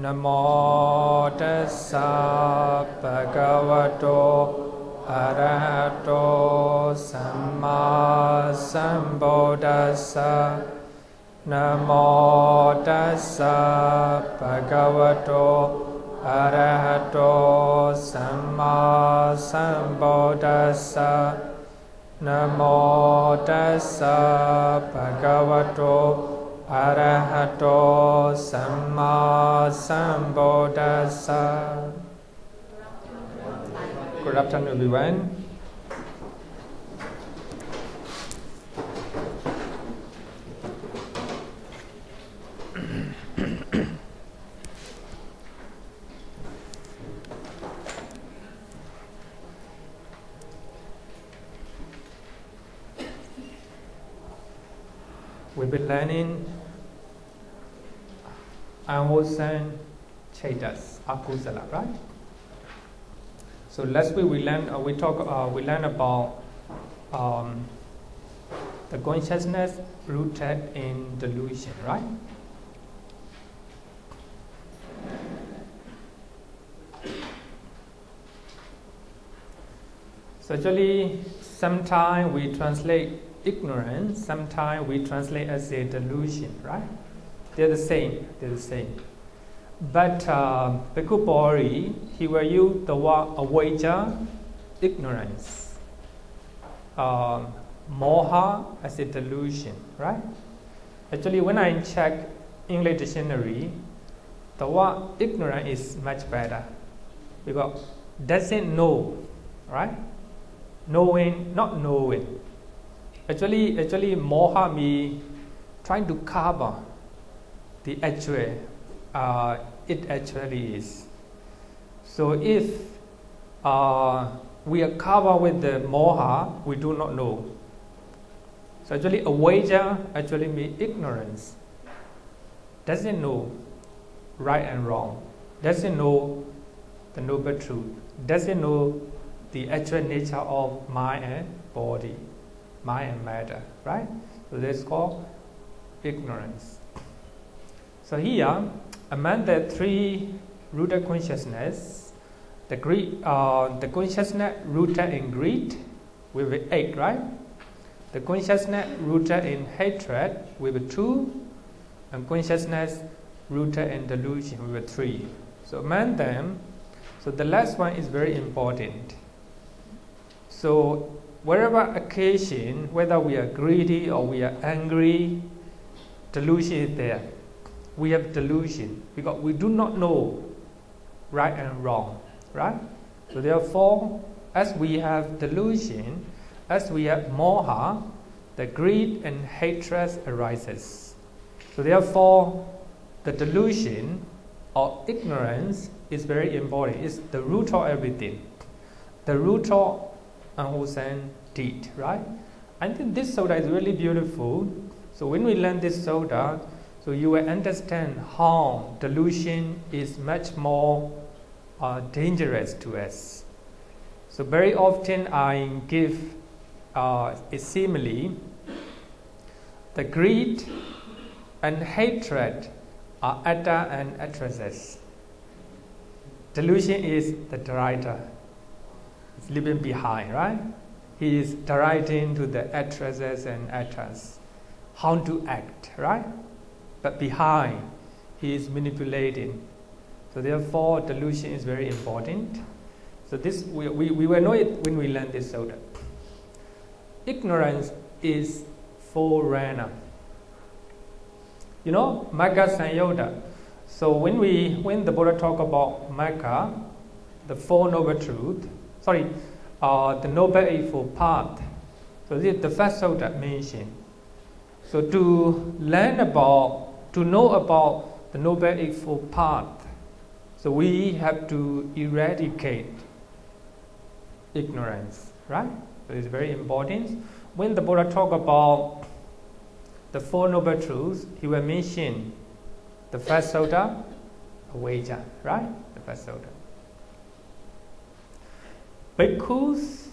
Namo tassa bhagavato arahato samma sambuddhassa. Namo tassa bhagavato arahato samma sambuddhassa. Namo tassa bhagavato arahato samma sambuddhassa. Good afternoon, everyone. We've been learning Anvosan Chetas, Akusala, right? So last week we learned about the consciousness rooted in delusion, right? So actually, sometimes we translate ignorance, sometimes we translate as a delusion, right? They're the same. But Bhikkhu Pori, he will use the word avijja, ignorance, moha as a delusion, right? Actually, when I check English dictionary, the word ignorant is much better because doesn't know, right? Knowing, not knowing. Actually, moha means trying to cover the actual, it actually is. So if we are covered with the moha, we do not know. So actually, avijja actually means ignorance. Doesn't know right and wrong. Doesn't know the noble truth. Doesn't know the actual nature of mind and body. Mind and matter, right? So that's called ignorance. So here, among the three rooted consciousness, the consciousness rooted in greed with 8, right? The consciousness rooted in hatred with 2, and consciousness rooted in delusion with 3. So among them, so the last one is very important. So wherever occasion, whether we are greedy or we are angry, delusion is there. We have delusion because we do not know right and wrong, right? So therefore, as we have delusion, as we have moha, the greed and hatred arises. So therefore, the delusion or ignorance is very important. It's the root of everything. The root of unwholesome deed, right? I think this soda is really beautiful. So when we learn this soda, so you will understand how delusion is much more dangerous to us. So very often I give a simile. The greed and hatred are atta and atrases. Delusion is the director. It's living behind, right? He is directing to the atrases and atras how to act, right? But behind, he is manipulating. So therefore, delusion is very important. So this we will know it when we learn this soda. Ignorance is forerunner. You know, Magga Sanyota. So when the Buddha talk about Magga, the Four Noble Truths, the Noble Eightfold Path. So this is the first soda mentioned. So to know about the Noble Eightfold Path, so we have to eradicate ignorance, right? So it's very important. When the Buddha talk about the Four Noble Truths, he will mention the first soda, avijja, right? The first soda. Bhikkhu's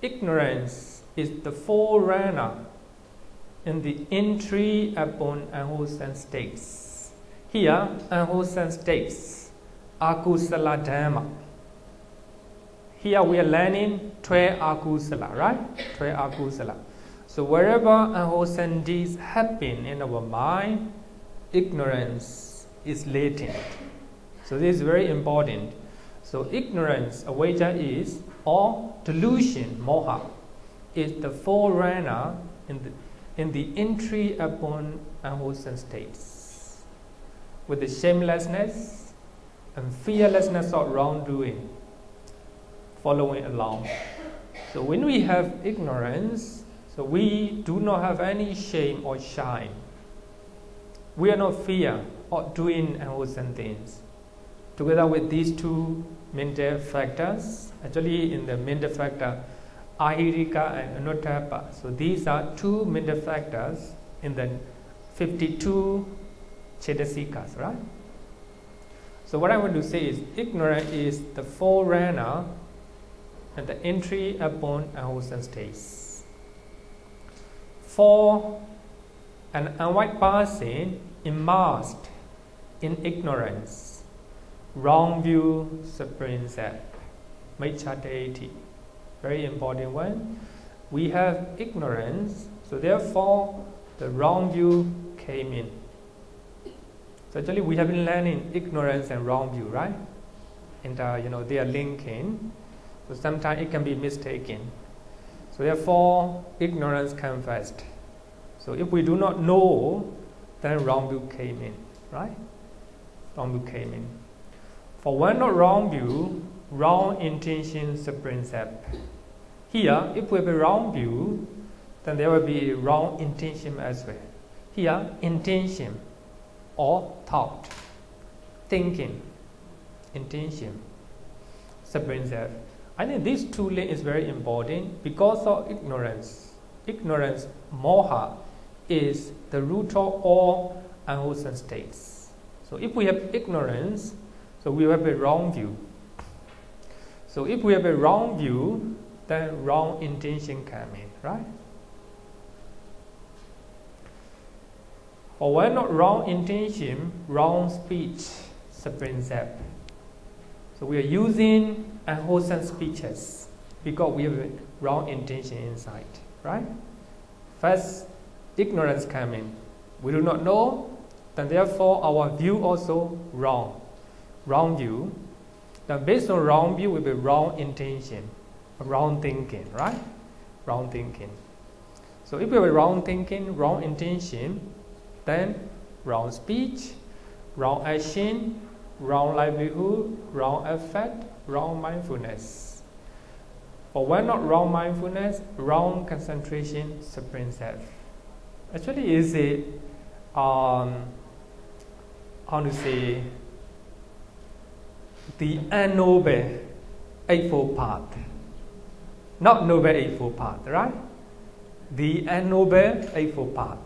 ignorance is the forerunner in the entry upon unwholesome states. Here, unwholesome states, akusala dhamma. Here we are learning 12 akusala, right? 12 akusala. So wherever unwholesome deeds happen in our mind, ignorance is latent. So this is very important. So ignorance, avijja is, or delusion, moha, is the forerunner in the entry upon unwholesome states, with the shamelessness and fearlessness of wrongdoing following along. So when we have ignorance, so we do not have any shame or shame. We are not fear of doing unwholesome things. Together with these two mental factors, actually in the mental factor, ahirika and anuttappa. So these are two mental factors in the 52 cetasikas, right? So what I want to say is, ignorance is the forerunner and the entry upon unwholesome states. For an unwise person immersed in ignorance, wrong view springs up. Micchadeti, very important one. We have ignorance, so therefore the wrong view came in. So actually we have been learning ignorance and wrong view, right? And they are linking. So sometimes it can be mistaken. So therefore ignorance comes first. So if we do not know, then wrong view came in, right? Wrong view came in. For when not wrong view, wrong intention springs up. Here, if we have a wrong view, then there will be wrong intention as well. Here, intention or thought, thinking, intention springs up. I think these two links is very important because of ignorance. Ignorance, moha, is the root of all unwholesome states. So if we have ignorance, so we have a wrong view. So if we have a wrong view, then wrong intention come in, right? Or when not wrong intention, wrong speech springs up. So we are using unwholesome speeches because we have a wrong intention inside, right? First, ignorance comes in. We do not know, then therefore our view also wrong. Wrong view. Then based on wrong view will be wrong intention, wrong thinking, right? Wrong thinking. So if we have wrong thinking, wrong intention, then wrong speech, wrong action, wrong livelihood, wrong effect, wrong mindfulness. For when not wrong mindfulness, wrong concentration springs up. Actually, is it how to say, the unnoble eightfold path, not noble eightfold path, right? The unnoble eightfold path.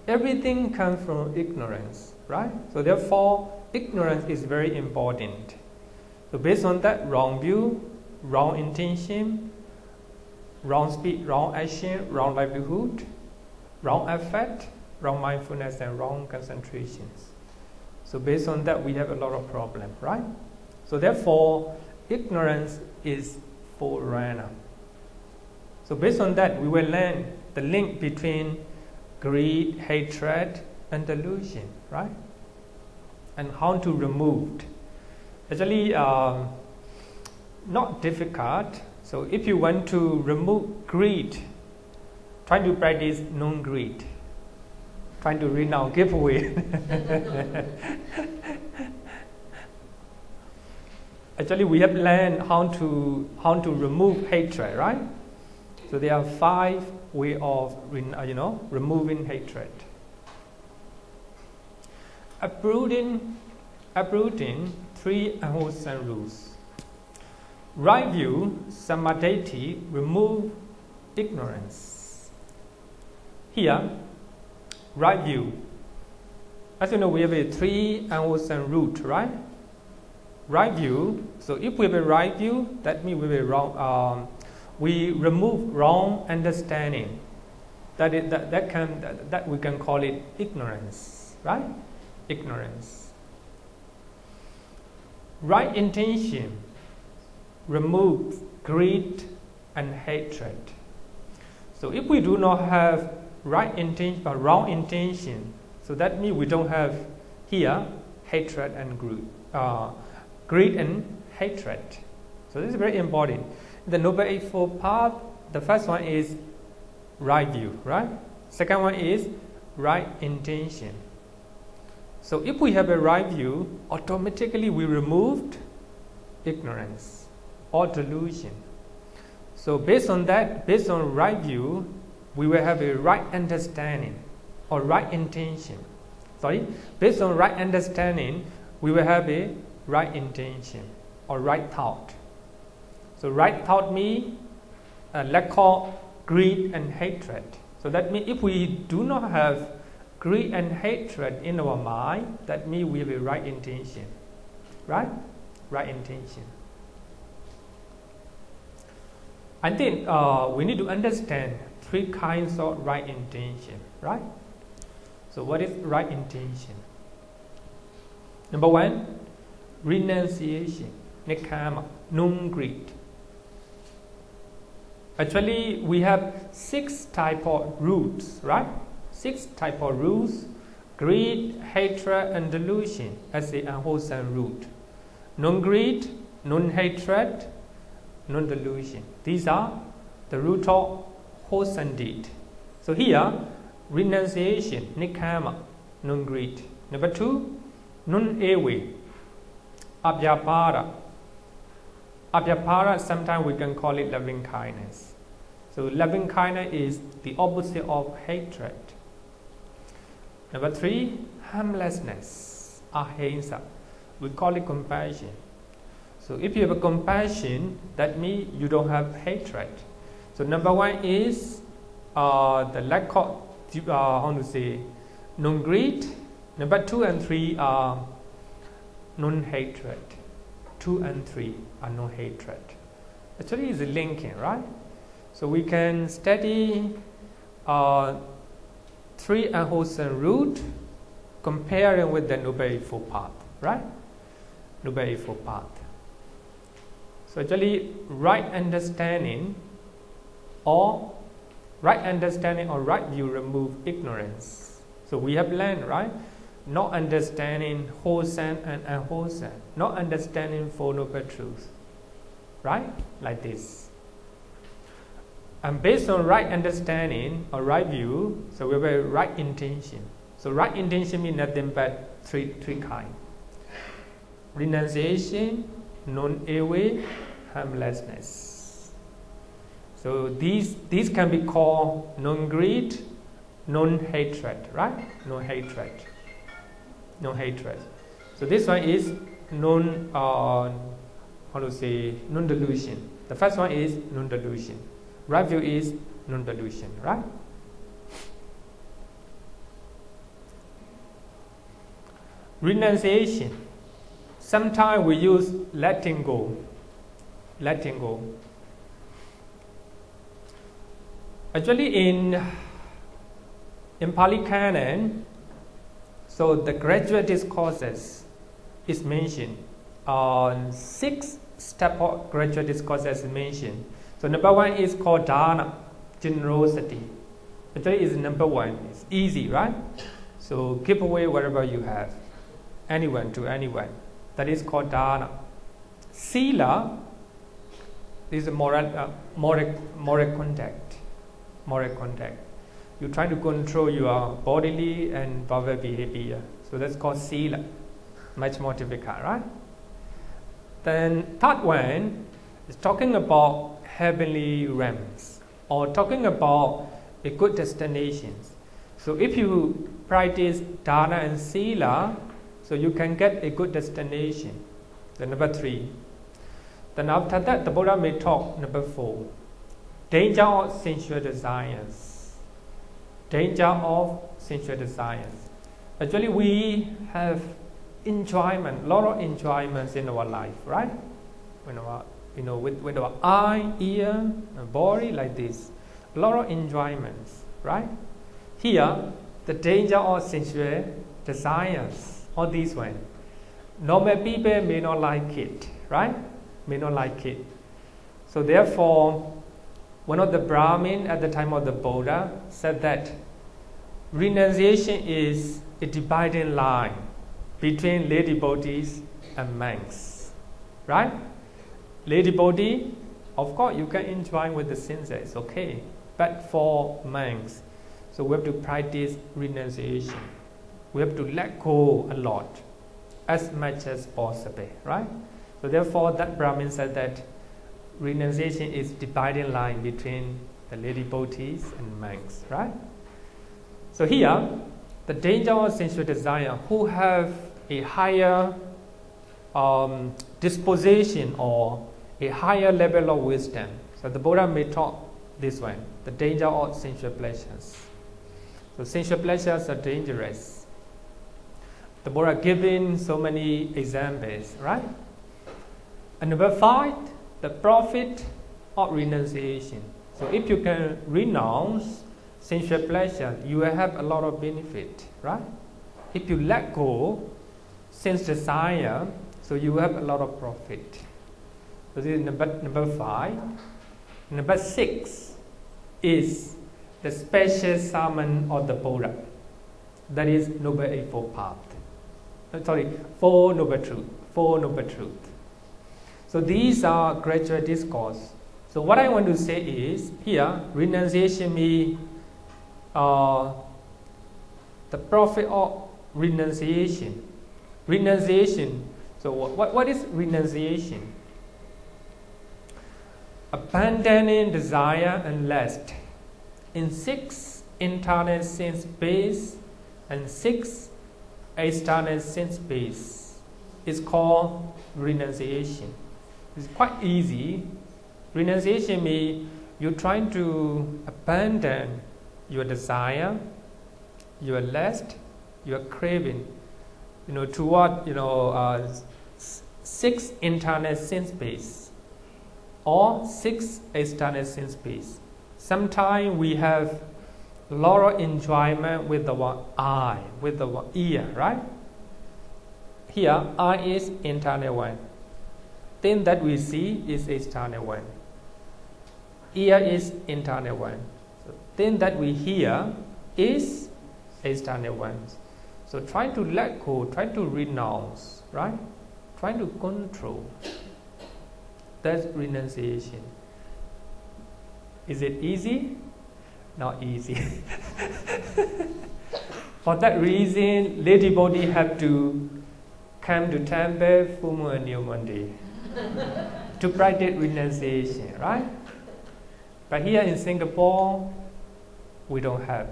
Everything comes from ignorance, right? So therefore, ignorance is very important. So based on that, wrong view, wrong intention, wrong speech, wrong action, wrong livelihood, wrong effect, wrong mindfulness, and wrong concentrations. So based on that, we have a lot of problem, right? So therefore, ignorance is forerunner. So based on that, we will learn the link between greed, hatred, and delusion, right? And how to remove. Actually, not difficult. So if you want to remove greed, try to practice non-greed. Trying to read now, give away. Actually, we have learned how to remove hatred, right? So there are 5 ways of removing hatred. Uprooting 3 unwholesome rules. Right view, samadhi, remove ignorance. Here, right view. As you know, we have a 3 unwholesome root, right? Right view. So if we have a right view, that means we have a wrong. We remove wrong understanding. That we can call it ignorance, right? ignorance. Right intention removes greed and hatred. So if we do not have right intention but wrong intention, so that means we don't have here hatred and greed and hatred. So this is very important. The Noble Eightfold Path, the first one is right view, right? Second one is right intention. So if we have a right view, automatically we removed ignorance or delusion. So based on that, based on right view, we will have a right understanding or right intention. Based on right understanding, we will have a right intention or right thought. So right thought means lack of greed and hatred. So that means if we do not have greed and hatred in our mind, that means we have a right intention. Right? Right intention. I think we need to understand three kinds of right intention. Right? So what is right intention? Number one, renunciation, nikama, non-greed. Actually, we have 6 types of roots, right? 6 types of roots: greed, hatred, and delusion as the unwholesome root. Non-greed, non-hatred, non-delusion. These are the root of wholesome deed. So here, renunciation, nikama, non-greed. Number 2, non-ewe, abhyapara. Abhyapara, sometimes we can call it loving kindness. So loving kindness is the opposite of hatred. Number 3, harmlessness, ahimsa. We call it compassion. So if you have a compassion, that means you don't have hatred. So number 1 is the lack of non-greed. Number 2 and 3 are non-hatred. 2 and 3 are non-hatred. Actually, it's linking, right? So we can study 3 unwholesome root comparing with the Noble Eightfold Path, right? Noble Eightfold Path. So actually, right understanding or right view remove ignorance. So we have learned, right? Not understanding wholesome and unwholesome, not understanding Four Noble Truths, right? Like this. And based on right understanding or right view, so we have a right intention. So right intention means nothing but three kinds: renunciation, non-ewe, harmlessness. So these can be called non-greed, non-hatred, right? Non-hatred. Non-hatred. So this one is non-delusion. The first one is non-delusion. Right view is non-delusion, right? Renunciation. Sometimes we use letting go. Letting go. Actually, in Pali Canon, so the graduate discourses is mentioned. 6 steps of graduate discourses is mentioned. So number 1 is called dana, generosity. Actually, is number 1. It's easy, right? So give away whatever you have, anyone to anyone. That is called dana. Sila is a moral contact. Moral contact. You try to control your bodily and verbal behavior. So that's called sila. Much more difficult, right? Then third one is talking about heavenly realms or talking about a good destinations. So if you practice dana and sila, so you can get a good destination. Then number 3. Then after that, the Buddha may talk number 4. Danger of sensual desires. Danger of sensual desires. Actually, we have enjoyment, a lot of enjoyments in our life, right? With our eye, ear, and body, like this. A lot of enjoyments, right? Here, the danger of sensual desires, all these one. Normal people may not like it, right? May not like it. So therefore, one of the Brahmin at the time of the Buddha said that renunciation is a dividing line between lay devotees and monks, right? Lay devotee, of course, you can enjoy with the sins, it's okay. But for monks, so we have to practice renunciation. We have to let go a lot, as much as possible, right? So therefore, that Brahmin said that renunciation is dividing line between the lay devotees and monks, right? So here, the danger of sensual desire, who have a higher disposition or a higher level of wisdom. So the Buddha may talk this one, the danger of sensual pleasures. So sensual pleasures are dangerous. The Buddha giving so many examples, right? And number 5, the profit of renunciation. So if you can renounce sensual pleasure, you will have a lot of benefit, right? If you let go sense desire, so you have a lot of profit. So this is number 5. Number 6 is the special summon of the Buddha. That is Noble Eightfold Path. Four Noble Truth. Four Noble Truth. So these are gradual discourse. So what I want to say is, here, renunciation means the profit of renunciation. Renunciation. So what is renunciation? Abandoning desire and lust in 6 internal sense base and 6 external sense base is called renunciation. It's quite easy. Renunciation means you're trying to abandon your desire, your lust, your craving, toward 6 internal sense base or 6 external sense base. Sometimes we have a lot of enjoyment with our eye, with our ear, right? Here, eye is internal one. Thing that we see is external one. Ear is internal one. So thing that we hear is external one. So try to let go, try to renounce, right? Try to control. That's renunciation. Is it easy? Not easy. For that reason, lay devotee have to come to temple full moon and new moon day to practice renunciation, right? But here in Singapore, we don't have.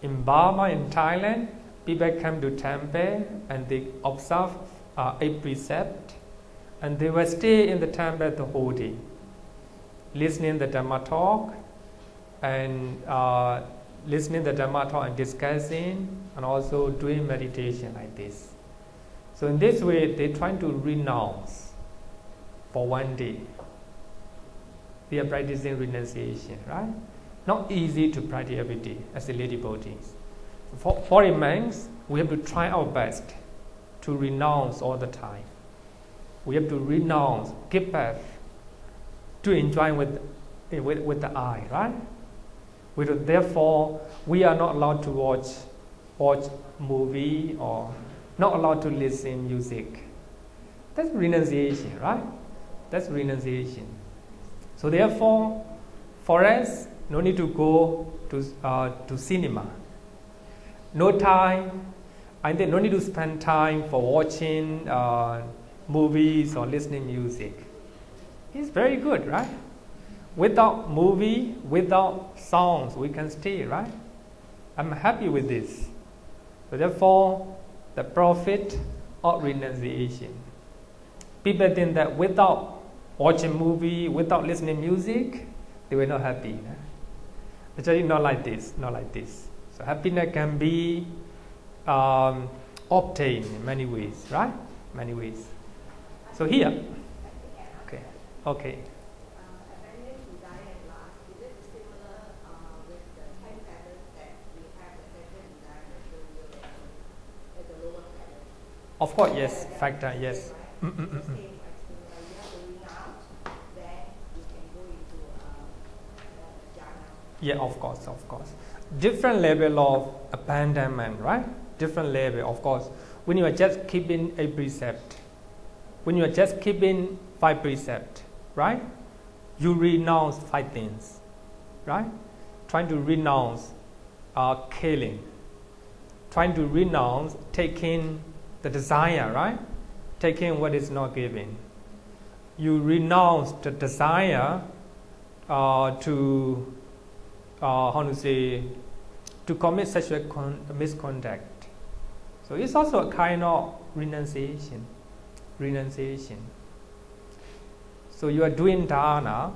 In Burma, in Thailand, people come to temple and they observe 8 precepts, and they will stay in the temple the whole day, listening the Dhamma talk, and listening the Dhamma talk and discussing, and also doing meditation like this. So in this way, they try to renounce for one day. They are practicing renunciation, right? Not easy to practice every day as a lay devotee. For a monks, we have to try our best to renounce all the time. We have to renounce, give up, to enjoy with the eye, right? Therefore, we are not allowed to watch movie or not allowed to listen music. That's renunciation, right? That's renunciation. So therefore, for us, no need to go to cinema. No time. I think no need to spend time for watching movies or listening music. It's very good, right? Without movie, without songs, we can stay, right? I'm happy with this. So therefore, the profit of renunciation. People think that without watching movie, without listening music, they were not happy. Actually, not like this, not like this. So happiness can be obtained in many ways, right? Many ways. So here, okay. Of course, yes. Factor, yes. Yeah, of course. Different level of abandonment, right? Different level, of course. When you are just keeping a precept, when you are just keeping 5 precepts, right? You renounce 5 things, right? Trying to renounce killing, trying to renounce taking the desire, right? Taking what is not given. You renounce the desire to commit sexual misconduct. So it's also a kind of renunciation. So you are doing dharana,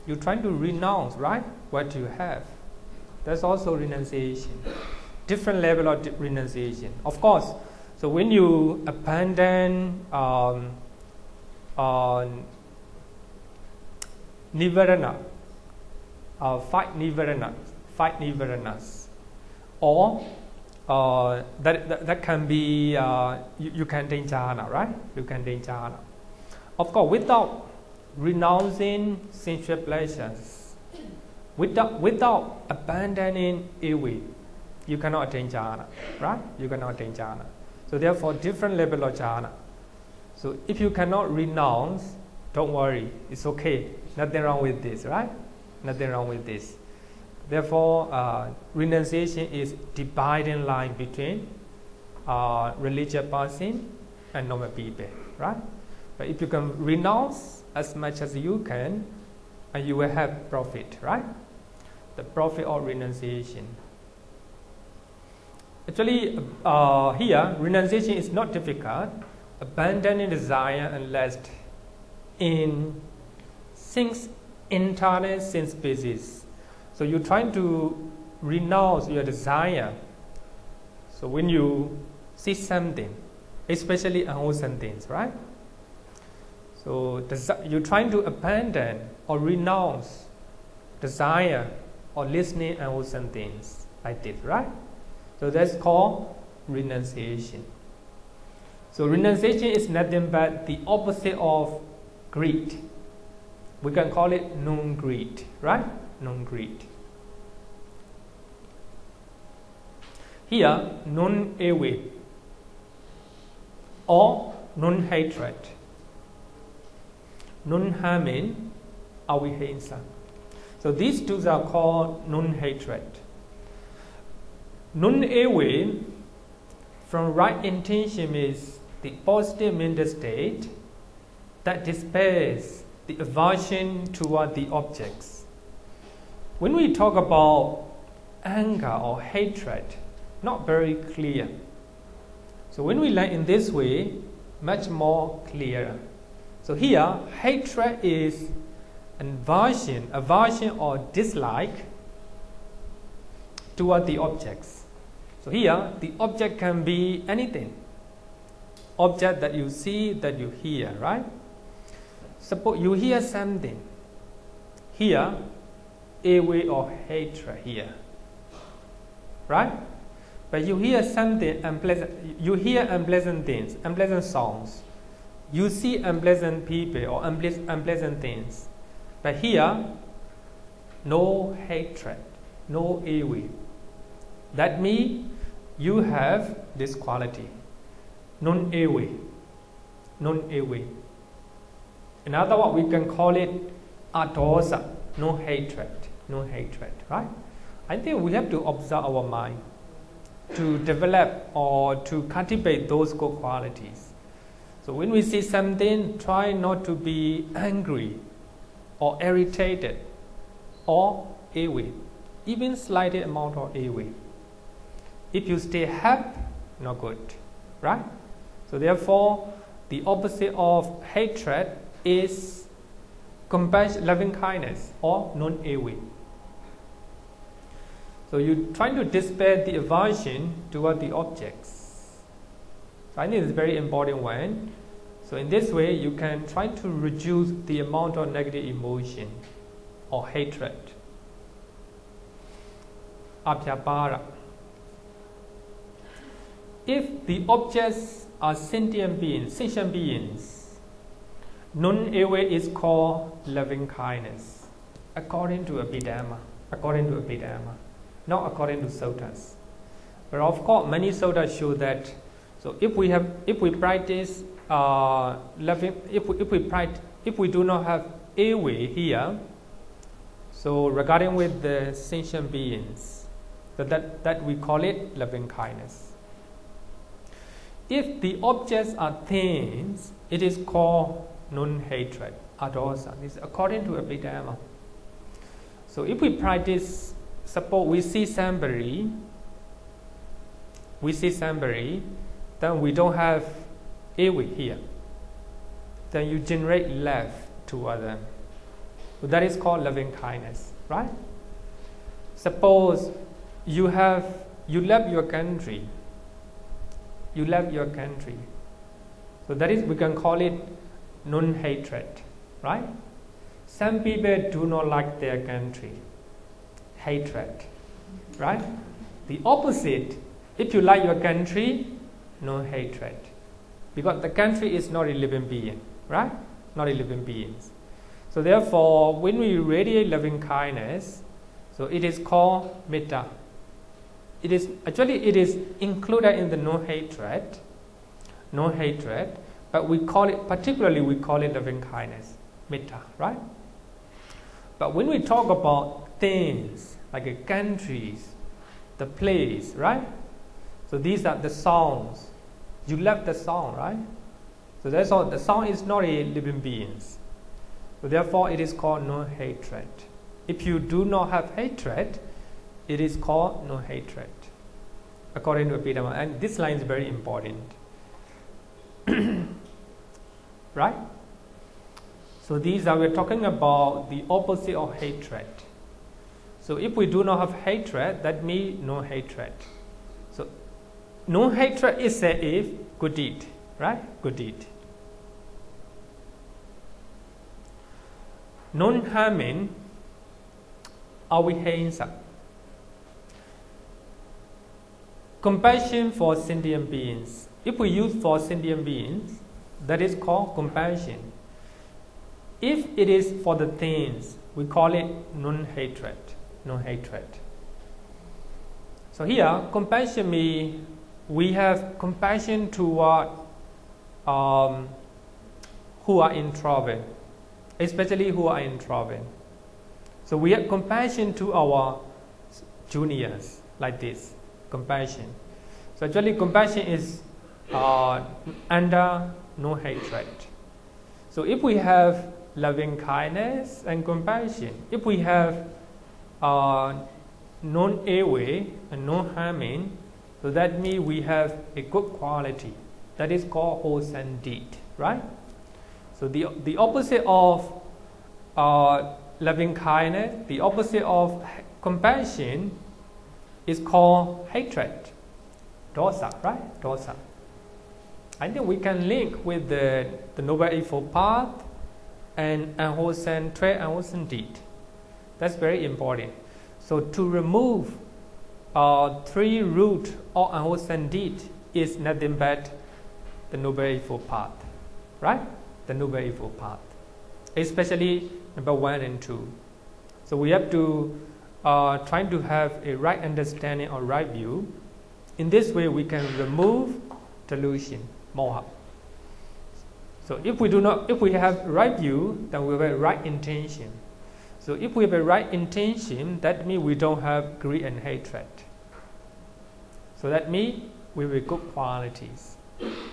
you're trying to renounce, right, what you have. That's also renunciation. Different level of renunciation. Of course, so when you abandon nivarana, fight nivaranas, or that can be you can attain jhana, right? You can attain jhana. Of course, without renouncing sensual pleasures, without abandoning ill, you cannot attain jhana, right? You cannot attain jhana. So therefore, different level of jhana. So if you cannot renounce, don't worry, it's okay. Nothing wrong with this, right? Nothing wrong with this. Therefore, renunciation is dividing line between religious person and normal people, right? But if you can renounce as much as you can, and you will have profit, right? The profit of renunciation. Actually, here, renunciation is not difficult. Abandoning desire and lust in since internal sense basis. So you're trying to renounce your desire. So when you see something, especially unwholesome things, right? So you're trying to abandon or renounce desire or listening unwholesome things like this, right? So that's called renunciation. So renunciation is nothing but the opposite of greed. We can call it non-greed, right? Non-greed. Here, non-ill or non-hatred, non-harming, avihimsa. So these two are called non-hatred. Non-ill, from right intention, is the positive mental state that dispels the aversion toward the objects. When we talk about anger or hatred, not very clear. So when we learn in this way, much more clearer. So here, hatred is aversion or dislike toward the objects. So here, the object can be anything. Object that you see, that you hear, right? Suppose you hear something. Here, ill or hatred here, right? But you hear something unpleasant. You hear unpleasant things, unpleasant songs. You see unpleasant people or unpleasant things. But here, no hatred, no ill. That means you have this quality, non-ill. In other words, we can call it adosa, no hatred, right? I think we have to observe our mind to develop or to cultivate those good qualities. So when we see something, try not to be angry or irritated or ill, even slight amount of ill. If you stay happy, not good, right? So therefore, the opposite of hatred is compassion, loving kindness, or non-ill. So you're trying to dispel the aversion toward the objects. So I think it's a very important one. So in this way, you can try to reduce the amount of negative emotion or hatred. Abhyapara. If the objects are sentient beings. Non-ego is called loving kindness, according to Abhidhamma, not according to suttas. But of course, many suttas show that. So if we practice loving, if we do not have ego here, so regarding with the sentient beings, that we call it loving kindness. If the objects are things, it is called non-hatred, adosa. This is according to Abhidhamma. So if we practice, suppose we see somebody, then we don't have ego here. Then you generate love to others. So that is called loving kindness, right? Suppose you love your country. So that is, we can call it non-hatred, right? Some people do not like their country, hatred, right? The opposite, if you like your country, no hatred, because the country is not a living being, right? Not a living being. So therefore, when we radiate loving kindness, so it is called metta. It is included in the no hatred, but we call it loving kindness, metta, right? But when we talk about things like countries, the place, right? So these are the songs. You love the song, right? So that's all. The song is not a living being. So therefore, it is called no hatred. If you do not have hatred, it is called no hatred, according to Abhidhamma. And this line is very important, right? So we're talking about the opposite of hatred. So if we do not have hatred, that means no hatred. So no hatred is said if good deed, right? Good deed. Non-harming, avihimsa. Compassion for sentient beings. If we use for sentient beings, that is called compassion. If it is for the things, we call it non-hatred. So here, compassion means we have compassion toward who are in trouble, especially who are in trouble. So we have compassion to our juniors, like this, compassion. So actually compassion is under no hatred. So if we have loving kindness and compassion, if we have non-ego and non-harming, so that means we have a good quality. That is called wholesome deed, right? So the opposite of loving kindness, the opposite of compassion is called hatred, dosa, right? Dosa. I think we can link with the Noble Eightfold Path and unwholesome trait, unwholesome deed. That's very important. So to remove three root of unwholesome deed is nothing but the Noble Eightfold Path, right? The Noble Eightfold Path, especially number 1 and 2. So we have to try to have a right understanding or right view. In this way, we can remove delusion, moha. So if we have right view, then we have a right intention. So if we have a right intention, that means we don't have greed and hatred. So that means we have good qualities.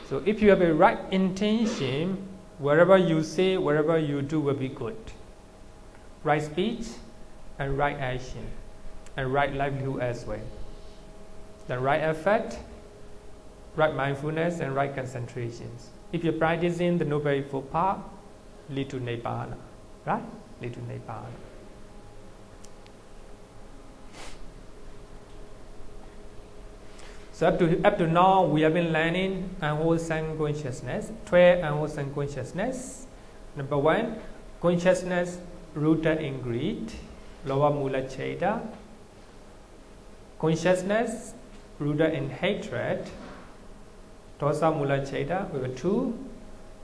So if you have a right intention, wherever you say, wherever you do will be good. Right speech and right action and right livelihood as well. The right effort, right mindfulness and right concentrations. If you're practicing the Noble Eightfold Path, lead to Nibbana, right? Lead to Nibbana. So up to now, we have been learning unwholesome consciousness, 12 unwholesome consciousness. Number 1, consciousness rooted in greed, lova mula cheda. Consciousness rooted in hatred, Dosa Mula Chaita, we have 2.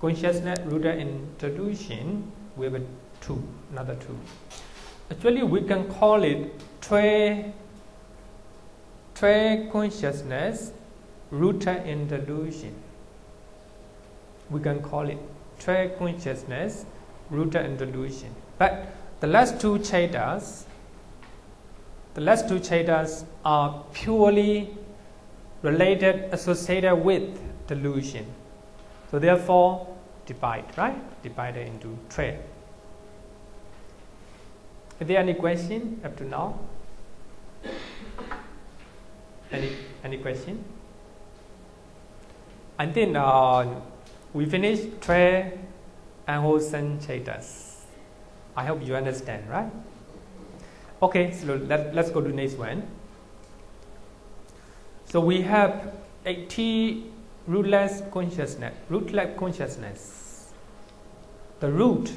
Consciousness rooted in delusion, we have 2, another 2. Actually, we can call it Tre consciousness rooted in delusion. We can call it Tre consciousness rooted in delusion. But the last 2 chaitas, are purely related, associated with delusion. So therefore, divided into 3. Is there any question up to now? Any question? I think we finished 3 unwholesome chaitas. I hope you understand, right? Okay, so let's go to the next one. So we have 80 rootless consciousness. The root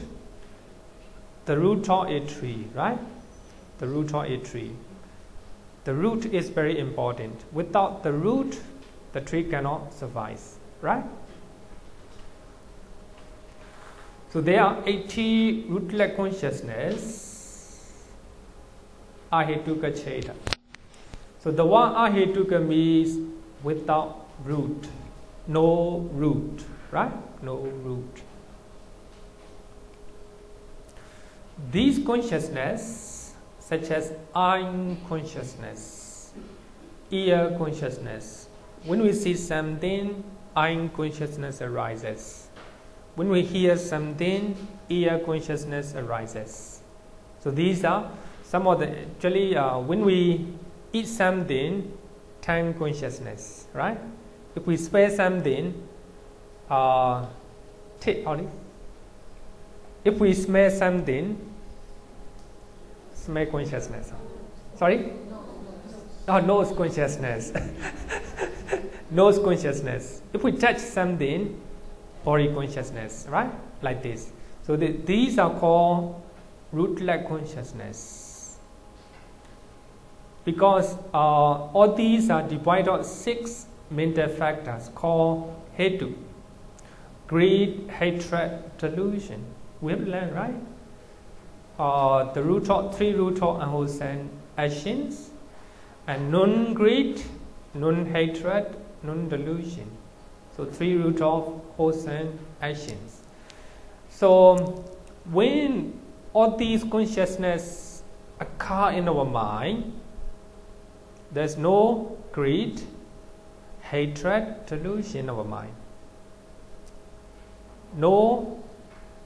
of a tree, right? The root of a tree. The root is very important. Without the root, the tree cannot survive, right? So there are 80 rootless consciousness. Ahituka Chaita. So the one Ahituka means without root. No root, right? No root. These consciousness, such as eye consciousness, ear consciousness, when we see something, eye consciousness arises. When we hear something, ear consciousness arises. So these are some of the, actually, when we eat something, tongue consciousness, right? If we smell something, if we smell something, smell consciousness. Sorry? Oh, nose consciousness. Nose consciousness. If we touch something, body consciousness, right? Like this. So these are called rootless consciousness. Because all these are divided into 6 mental factors called hetu. Greed, hatred, delusion. We have learned, right? The 3 root of unwholesome actions, and non-greed, non-hatred, non-delusion. So 3 root of wholesome actions. So when all these consciousness occur in our mind, there's no greed, hatred, delusion in our mind. No,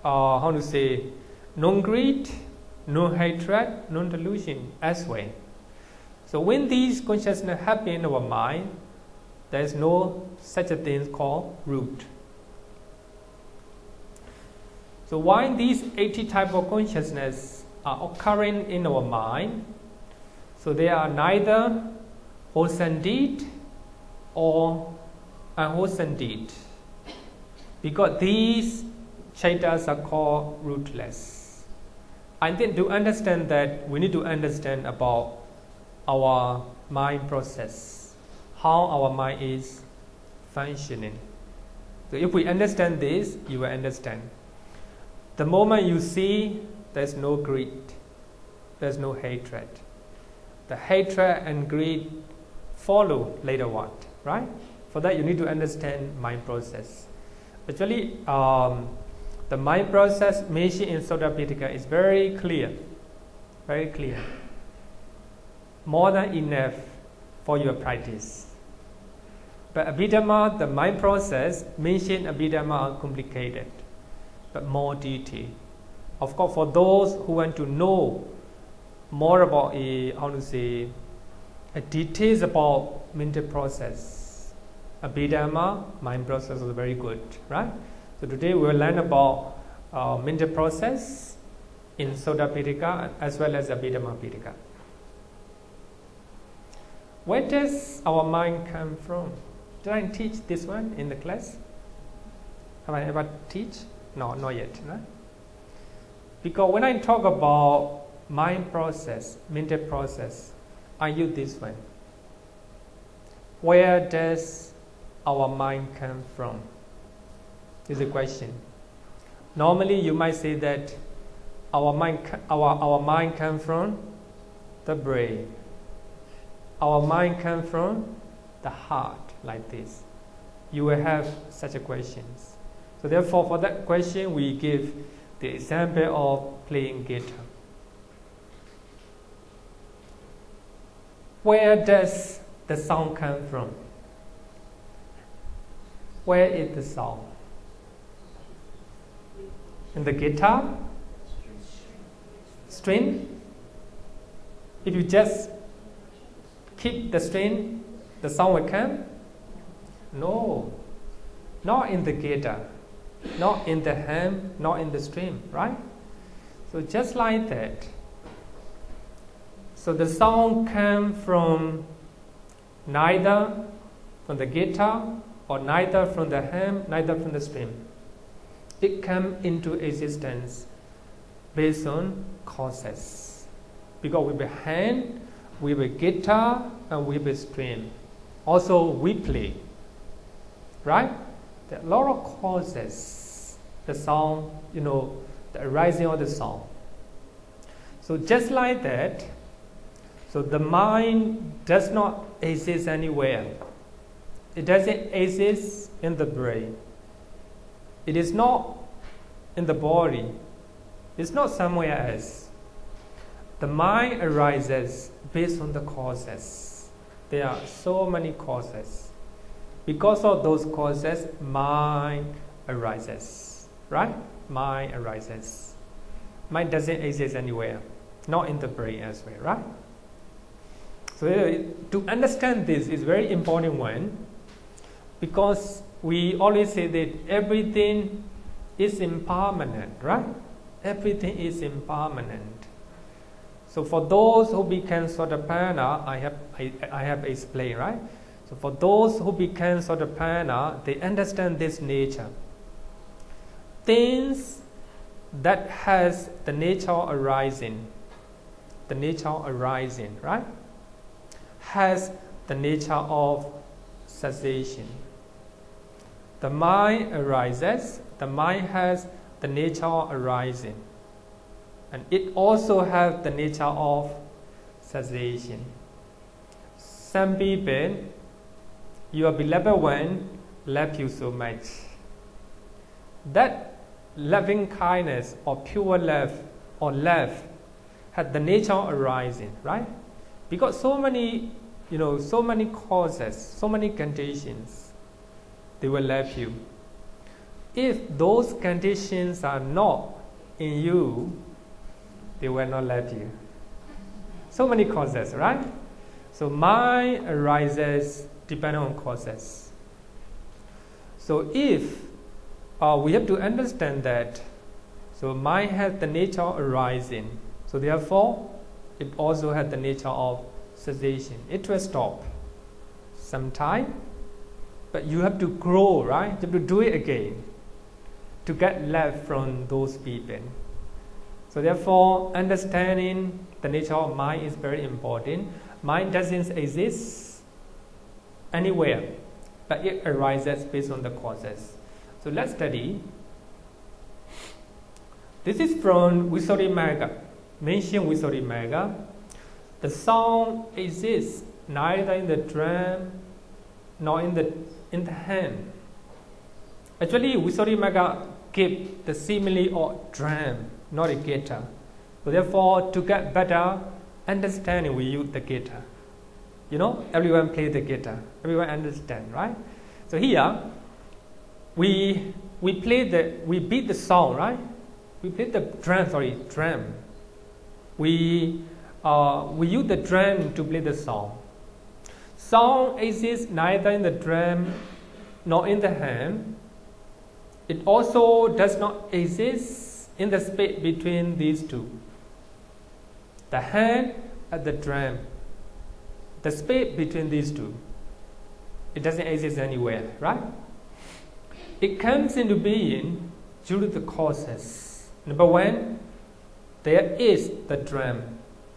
no greed, no hatred, no delusion as well. So when these consciousness happen in our mind, there is no such a thing called root. So why these 80 types of consciousness are occurring in our mind? So they are neither wholesome deed or unwholesome deed, because these chaitas are called rootless. And then to understand that, we need to understand about our mind process, how our mind is functioning. So if we understand this, you will understand. The moment you see, there's no greed, there's no hatred. The hatred and greed follow later on, right? For that, you need to understand mind process. Actually, the mind process mentioned in Sutta Pitaka is very clear, very clear. More than enough for your practice. But Abhidhamma, the mind process mentioned Abhidhamma are complicated, but more detailed. Of course, for those who want to know more about details about mental process, Abhidhamma, mind process is very good, right? So today we will learn about mental process in Sutta Pitaka as well as Abhidhamma Pitaka. Where does our mind come from? Did I teach this one in the class? Have I ever teach? No, not yet, right? Because when I talk about mind process, mental process, I use this one. Where does our mind come from? Is the question. Normally you might say that our mind comes from the brain. Our mind comes from the heart, like this. You will have such a questions. So therefore, for that question, we give the example of playing guitar. Where does the sound come from? Where is the sound? In the guitar? String? If you just keep the string, the sound will come? No. Not in the guitar, not in the hand, not in the string, right? So just like that. So the sound comes from neither from the guitar or neither from the hand, neither from the string. It comes into existence based on causes. Because with the hand, with the guitar, and with the string. Also we play. Right? There are a lot of causes. The sound, the arising of the sound. So just like that, so the mind does not exist anywhere. It doesn't exist in the brain. It is not in the body. It's not somewhere else. The mind arises based on the causes. There are so many causes. Because of those causes, mind arises. Right? Mind arises. Mind doesn't exist anywhere. Not in the brain as well. Right? So to understand this is very important one. Because we always say that everything is impermanent. Right? Everything is impermanent. So for those who become Sotapanna, I have explained, right? So for those who become Sotapanna, they understand this nature. Things that has the nature arising, right? Has the nature of cessation. The mind arises, the mind has the nature arising. And it also has the nature of cessation. Some people, your beloved one, love you so much. That loving kindness or pure love or love has the nature arising, right? Because so many causes, so many conditions, they will love you. If those conditions are not in you, they will not love you. So many causes, right? So mind arises depending on causes. So if we have to understand that, so mind has the nature arising. So therefore, it also has the nature of cessation. It will stop sometime, but you have to grow, right? You have to do it again to get love from those people. So therefore, understanding the nature of mind is very important. Mind doesn't exist anywhere, but it arises based on the causes. So let's study. This is from Visuddhimagga. Mention Visuddhimagga. The sound exists neither in the drum nor in the hand. Actually, Visuddhimagga give the simile of drum, not a guitar. So therefore, to get better understanding, we use the guitar. Everyone plays the guitar. Everyone understand, right? So here, we beat the sound, right? We play the drum. We use the drum to play the song. Sound exists neither in the drum nor in the hand. It also does not exist in the space between these two. The hand and the drum. The space between these two. It doesn't exist anywhere, right? It comes into being due to the causes. Number one, there is the drum.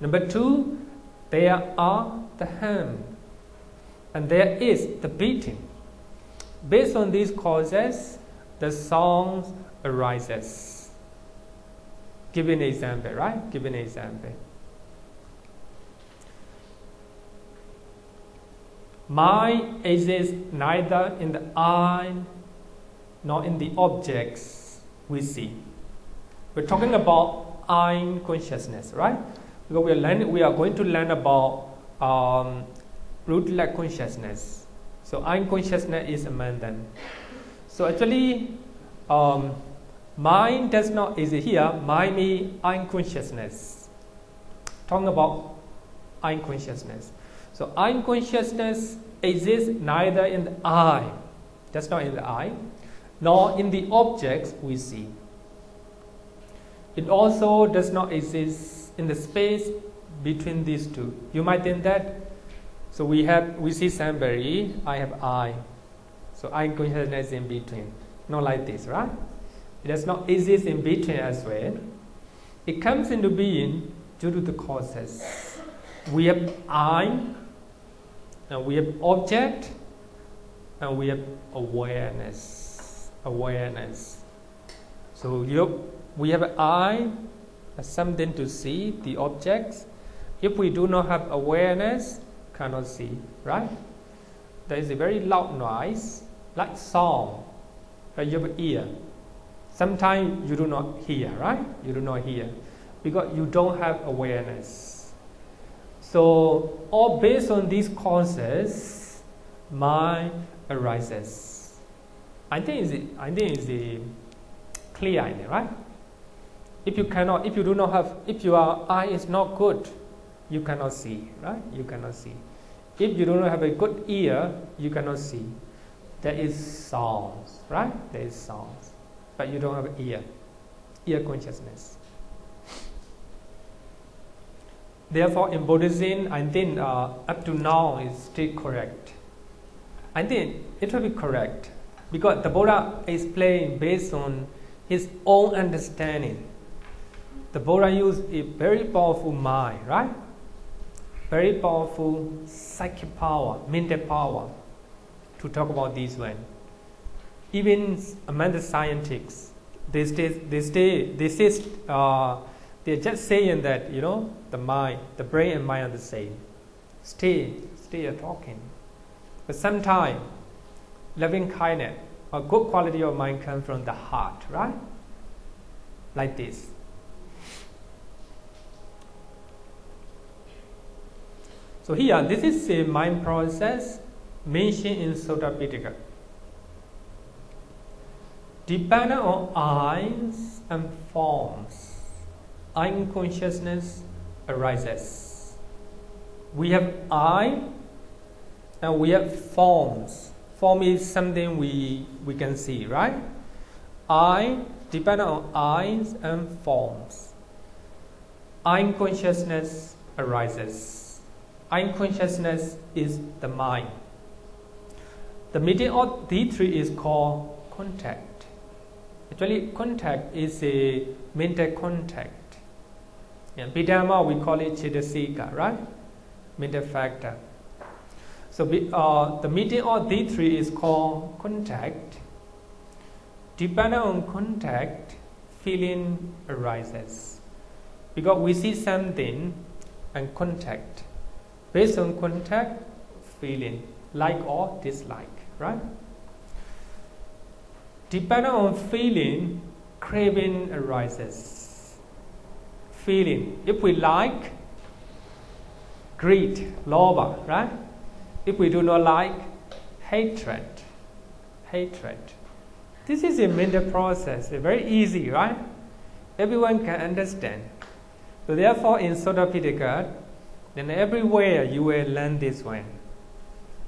Number two, there are the hand. And there is the beating. Based on these causes, the songs arises. Give an example, right? Give an example. Mind exists neither in the eye nor in the objects we see. We're talking about eye consciousness, right? Because we are going to learn about root-like consciousness. So eye consciousness is among them. So actually, mind does not exist here. Mind means eye consciousness. Talking about eye consciousness. So eye consciousness exists neither in the eye, just not in the eye, nor in the objects we see. It also does not exist in the space between these two. You might think that, so we see somebody, I have eye. So eye consciousness is in between. Not like this, right? It does not exist in between as well. It comes into being due to the causes. We have eye, and we have object, and we have awareness. So we have an eye, something to see, the objects. If we do not have awareness, cannot see, right? There is a very loud noise, like song, but you have an ear. Sometimes you do not hear, right? You do not hear, because you don't have awareness. So, all based on these causes, mind arises. I think it's a clear idea, right? If your eye is not good, you cannot see, right? You cannot see. If you do not have a good ear, you cannot see. There is sounds, right? There is sounds, but you don't have ear consciousness. Therefore, in Buddhism, I think up to now is still correct. I think it will be correct because the Buddha explained based on his own understanding. The Buddha used a very powerful mind, right? Very powerful psychic power, mental power, to talk about this one. Even among the scientists, they're just saying that the mind, the brain and mind are the same. Still talking. But sometimes loving kindness or good quality of mind comes from the heart, right? Like this. So here, this is a mind process mentioned in Sutta Pitaka. Dependent on eyes and forms, eye consciousness arises. We have eye and we have forms. Form is something we can see, right? Eye, dependent on eyes and forms. Eye consciousness arises. Eye consciousness is the mind. The medium of these three is called contact. Actually, contact is a mental contact. In Abhidhamma, we call it Citta, right? Mental factor. So the medium of these three is called contact. Depending on contact, feeling arises. Because we see something and contact. Based on contact, feeling, like or dislike, right? Depending on feeling, craving arises. Feeling, if we like, greed, lobha, right? If we do not like, hatred. This is a mental process, very easy, right? Everyone can understand. So therefore, in Sutta Pitaka, then everywhere you will learn this one.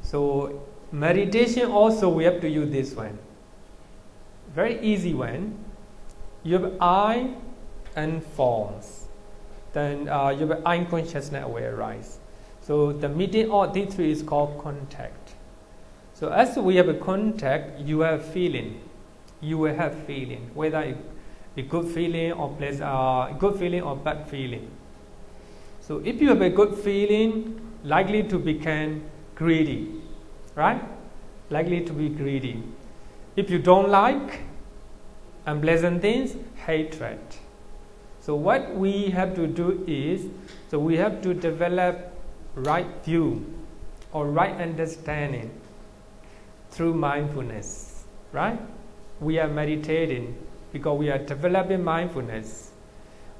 So meditation also we have to use this one. Very easy one. You have eye and forms. Then you have eye consciousness will arise. So the medium of these three is called contact. So as we have a contact, you have feeling. You will have feeling, whether a good feeling or good feeling or bad feeling. So if you have a good feeling, likely to become greedy, right? likely to be greedy. If you don't like unpleasant things, hatred. So what we have to do is, so we have to develop right view or right understanding through mindfulness, right? We are meditating because we are developing mindfulness.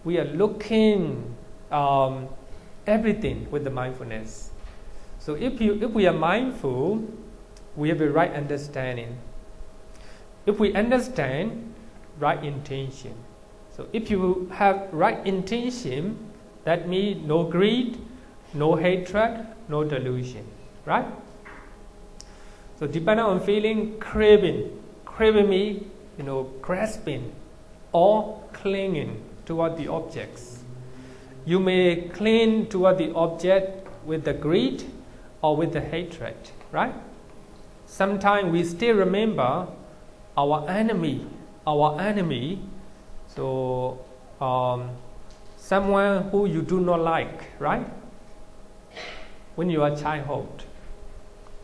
We are looking everything with the mindfulness. So if we are mindful, we have a right understanding. If we understand, right intention. So if you have right intention, that means no greed, no hatred, no delusion, right? So depending on feeling, craving me, grasping or clinging toward the objects. You may cling toward the object with the greed or with the hatred, right? Sometimes we still remember our enemy. So someone who you do not like, right? When you are childhood,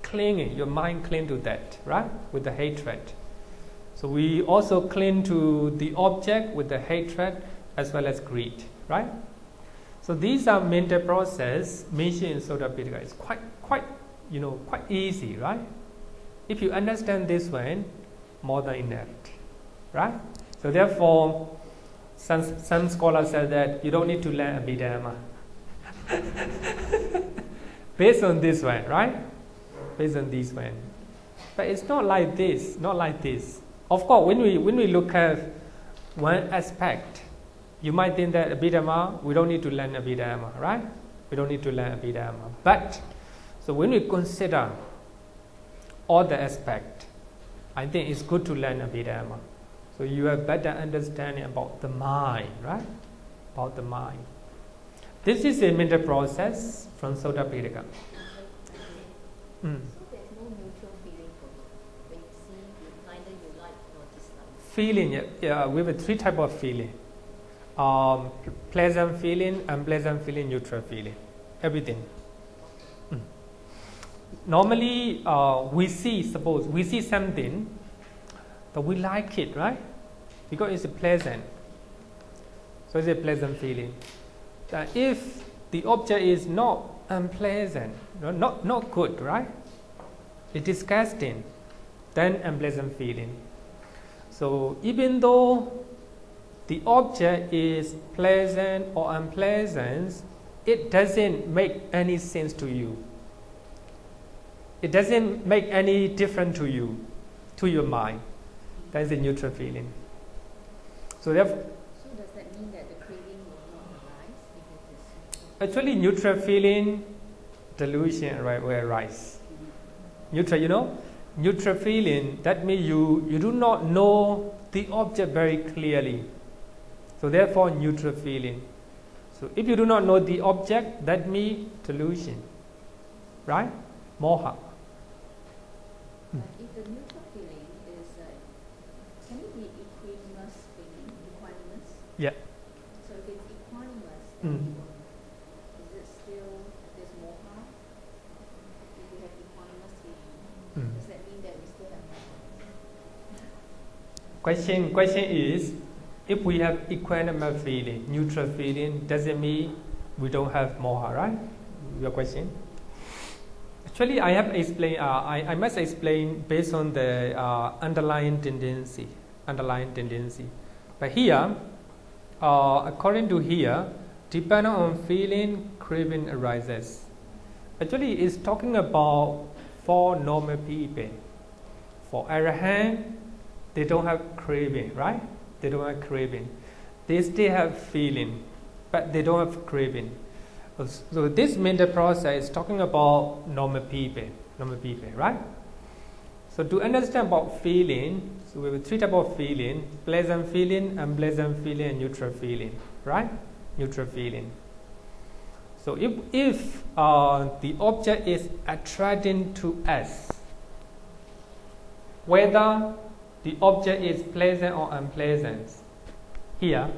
clinging, your mind cling to that, right? With the hatred. So we also cling to the object with the hatred as well as greed, right? So these are mental process mentioned in Sutta Pitaka. It's quite easy, right? If you understand this one, more than enough, right? So therefore, some scholars say that you don't need to learn Abhidhamma. Based on this one, right? Based on this one. But it's not like this, not like this. Of course, when we look at one aspect, you might think that Abhidhamma, we don't need to learn Abhidhamma, right? We don't need to learn Abhidhamma. But, so when we consider all the aspects, I think it's good to learn Abhidhamma. So you have better understanding about the mind, right? About the mind. This is a mental process from Sutta Pitaka. So there's no mutual feeling for you. When you see, neither you like nor dislike. Feeling, yeah, we have three types of feeling. Pleasant feeling, unpleasant feeling, neutral feeling. Everything. Normally, we see something, but we like it, right? Because it's pleasant. So it's a pleasant feeling. If the object is not unpleasant, not good, right? It's disgusting, then unpleasant feeling. So even though the object is pleasant or unpleasant, it doesn't make any sense to you. It doesn't make any difference to you, to your mind. That is a neutral feeling. So therefore, so does that mean that the craving will not arise if it is? Actually, neutral feeling, delusion will arise. Neutral, neutral feeling, that means you do not know the object very clearly. So therefore, neutral feeling. So if you do not know the object, that means delusion, right? Moha. If the neutral feeling is, can it be equanimous feeling? Equanimous? Yeah. So if it's equanimous, then is it still there's moha? If we have equanimous feeling, does that mean that we still have moha? Question is, if we have equanimous feeling, neutral feeling, does it mean we don't have moha, right? Your question? Actually, I have explained. I must explain based on the underlying tendency. But here, according to here, depending on feeling, craving arises. Actually, it's talking about for normal people. For arahant, they don't have craving, right? They don't have craving. They still have feeling, but they don't have craving. So this mental process is talking about normal people, right? So to understand about feeling, so we have three types of feeling: pleasant feeling, unpleasant feeling, and neutral feeling, right? Neutral feeling. So if the object is attracting to us, whether the object is pleasant or unpleasant, here,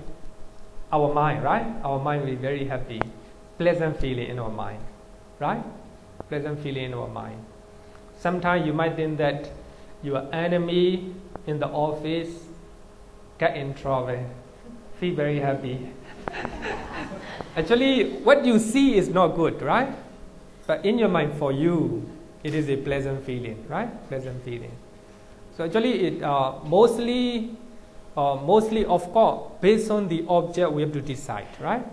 our mind, right? Our mind will be very happy. Pleasant feeling in our mind, right? Pleasant feeling in our mind. Sometimes you might think that your enemy in the office get in trouble, feel very happy. Actually, what you see is not good, right? But in your mind, for you, it is a pleasant feeling, right? Pleasant feeling. So actually, it mostly, of course, based on the object, we have to decide, right?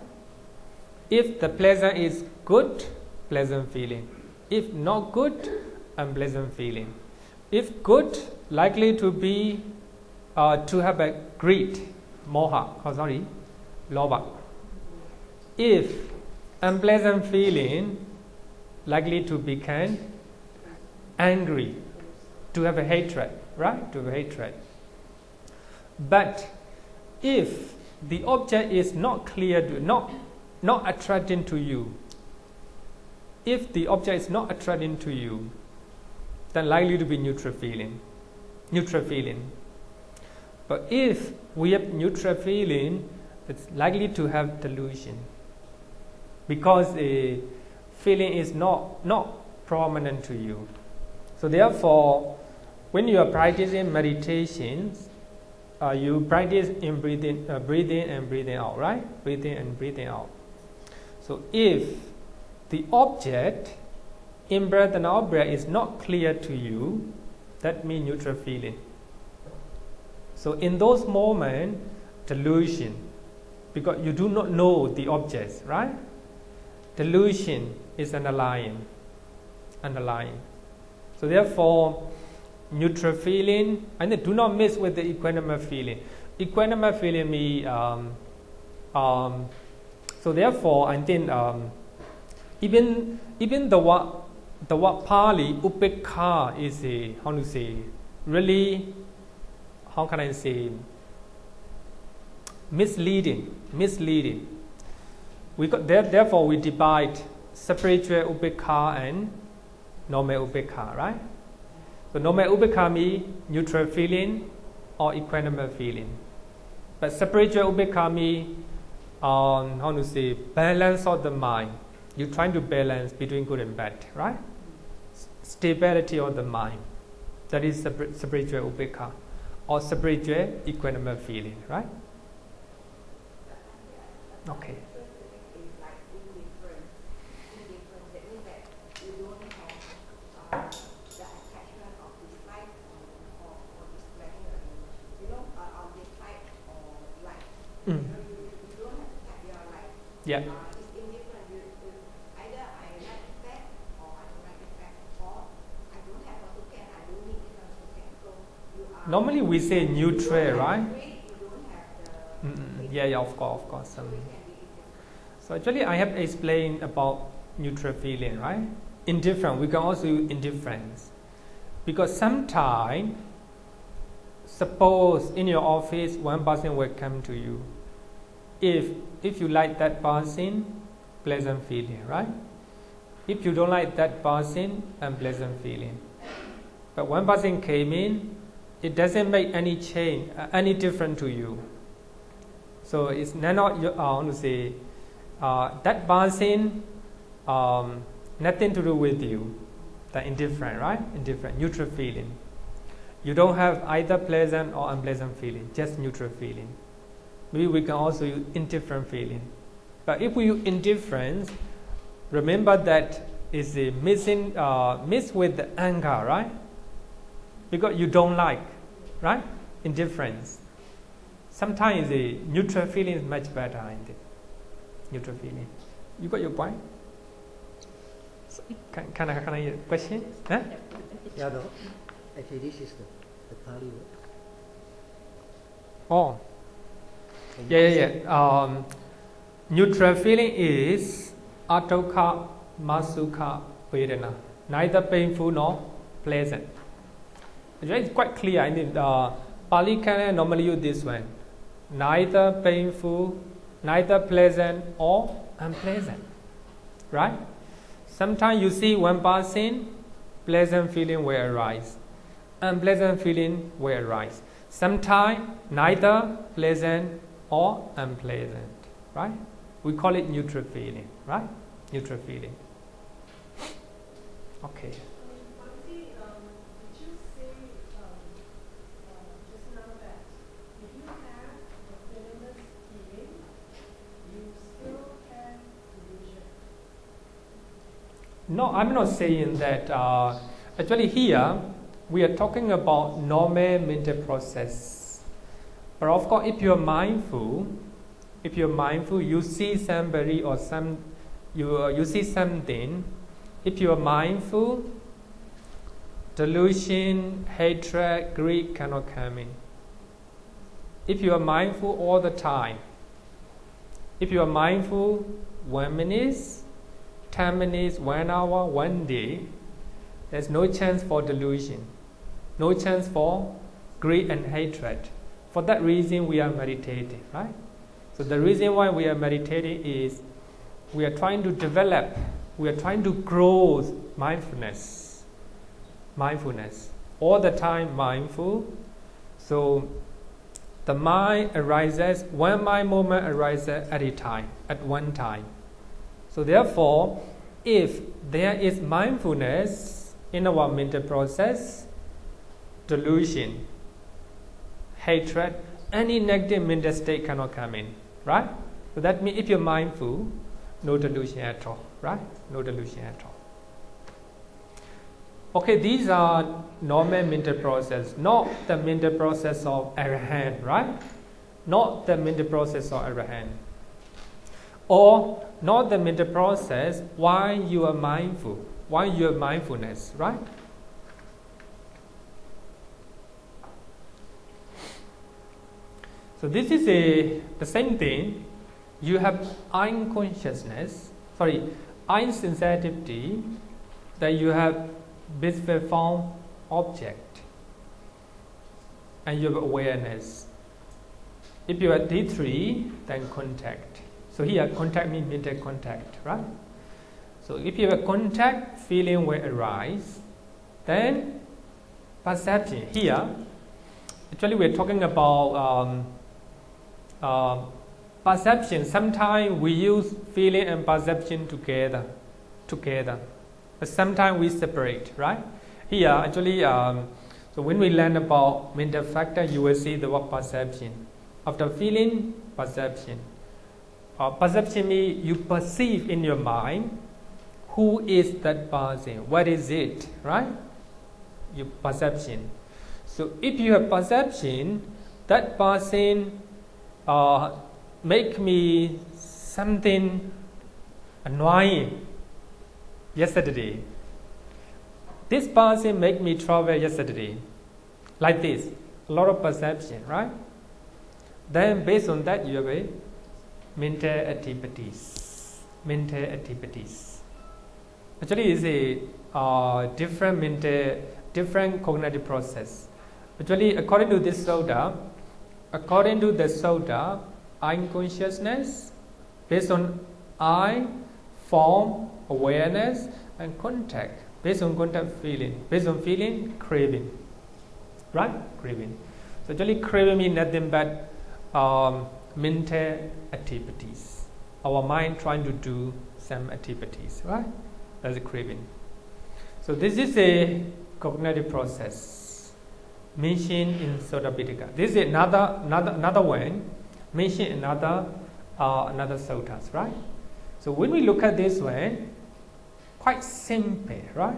If the pleasant is good, pleasant feeling. If not good, unpleasant feeling. If good, likely to be to have a greed, moha, lobha. If unpleasant feeling, likely to become angry, to have a hatred, right? To have a hatred. But if the object is not clear, not attracting to you, if the object is not attracting to you, then likely to be neutral feeling. Neutral feeling. But if we have neutral feeling, it's likely to have delusion, because the feeling is not prominent to you. So therefore, when you are practicing meditations, you practice in breathing and breathing out, right? Breathing and breathing out. So if the object in breath and out breath is not clear to you, that means neutral feeling. So in those moments, delusion, because you do not know the objects, right? Delusion is underlying. So therefore, neutral feeling, and do not mix with the equanimous feeling. Equanimous feeling means, so therefore, I think even the word Pali, upekha, is a, how to say, really, how can I say, misleading. Therefore, we divide spiritual upekha and normal upekha, right? So normal upekha means neutral feeling or equanimous feeling. But spiritual upekha means, how to say, balance of the mind. You're trying to balance between good and bad, right? Stability of the mind. That is spiritual upekha or spiritual equanimous feeling, right? Okay. Yeah. Normally we say neutral, right? Yeah, of course. So actually I have explained about neutral feeling, right? Indifferent, we can also use indifference. Because sometimes, suppose in your office, one person will come to you. If you like that person, pleasant feeling, right? If you don't like that person, unpleasant feeling. But one person came in, it doesn't make any change, any difference to you. So it's not I want to say, that person, nothing to do with you. That indifferent, right? Indifferent, neutral feeling. You don't have either pleasant or unpleasant feeling, just neutral feeling. Maybe we can also use indifferent feeling. But if we use indifference, remember that is a mixed with the anger, right? Because you don't like, right? Indifference. Sometimes the neutral feeling is much better, I think. Neutral feeling. You got your point? Can I question? Huh? Yeah, no. Actually, this is the Pali word. Oh. Yeah. Neutral feeling is atokha masukha vedana. Neither painful nor pleasant. It's quite clear. I mean, Pali can normally use this one. Neither painful, neither pleasant or unpleasant. Right? Sometimes you see one person, pleasant feeling will arise. Unpleasant feeling will arise. Sometimes neither pleasant or unpleasant. Right? We call it neutral feeling. Right? Neutral feeling. Okay. Policy, No, I'm not saying that. Actually, here we are talking about normal mental process. But of course, if you're mindful, you see somebody or you see something. If you are mindful, delusion, hatred, greed cannot come in. If you are mindful all the time, if you are mindful 1 minute, 10 minutes, 1 hour, 1 day, there's no chance for delusion, no chance for greed and hatred. For that reason, we are meditating, right? So the reason why we are meditating is we are trying to develop, we are trying to grow mindfulness. Mindfulness. All the time mindful. So the mind arises, one mind moment arises at a time, at one time. So therefore, if there is mindfulness in our mental process, delusion, hatred, any negative mental state cannot come in, right? So that means if you're mindful, no delusion at all, right? No delusion at all. Okay, these are normal mental process, not the mental process of arahant, right? Not the mental process of arahant. Or not the mental process why you are mindful, why you have mindfulness, right? So this is the same thing. You have unconsciousness, insensitivity, that you have visible form object, and you have awareness. If you are D3, then contact. So here contact means mental contact, right? So if you have contact, feeling will arise. Then perception. Here, actually we're talking about perception. Sometimes we use feeling and perception together. But sometimes we separate, right? Here, actually, so when we learn about mental factor, you will see the word perception. After feeling, perception. Perception means you perceive in your mind who is that person, what is it, right? Your perception. So if you have perception, that person make me something annoying yesterday. This person make me trouble yesterday. Like this. A lot of perception, right? Then based on that, you have a mental activities. Mental activities. Actually, it's a different cognitive process. Actually, according to the Sutta, unconsciousness, based on I, form, awareness, and contact. Based on contact, feeling. Based on feeling, craving. Right? Craving. So actually craving means nothing but mental activities. Our mind trying to do some activities, right? That's a craving. So this is a cognitive process mentioned in Sutta Pitaka. This is another one mentioned in another suttas, right? So when we look at this one, quite simple, right?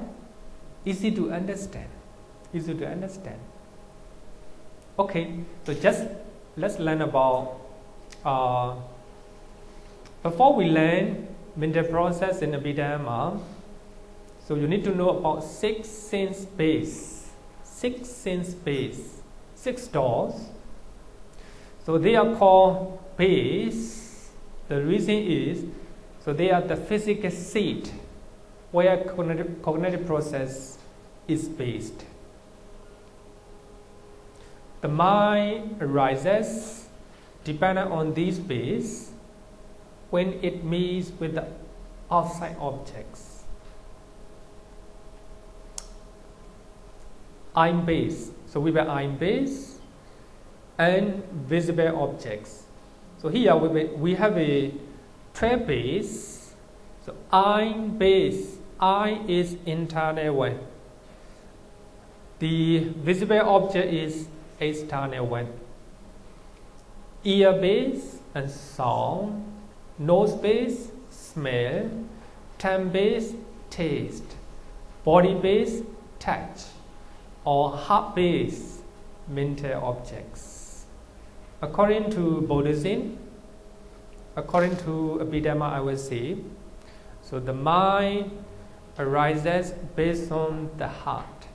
Easy to understand. Easy to understand. Okay, so just let's learn about. Before we learn mental process in Abhidhamma, so you need to know about 6 sense base. 6 sense base. 6 doors. So they are called base. The reason is, so they are the physical seat where cognitive process is based. The mind arises depending on this base when it meets with the outside objects. I'm base. So we have I'm base and visible objects. So here we have a trap base. So I'm base. I is internal one. The visible object is external one. Ear base and sound. Nose base, smell. Tongue base, taste, body-based touch, or heart-based mental objects. According to Buddhism, according to Abhidhamma, I will say, so the mind arises based on the heart,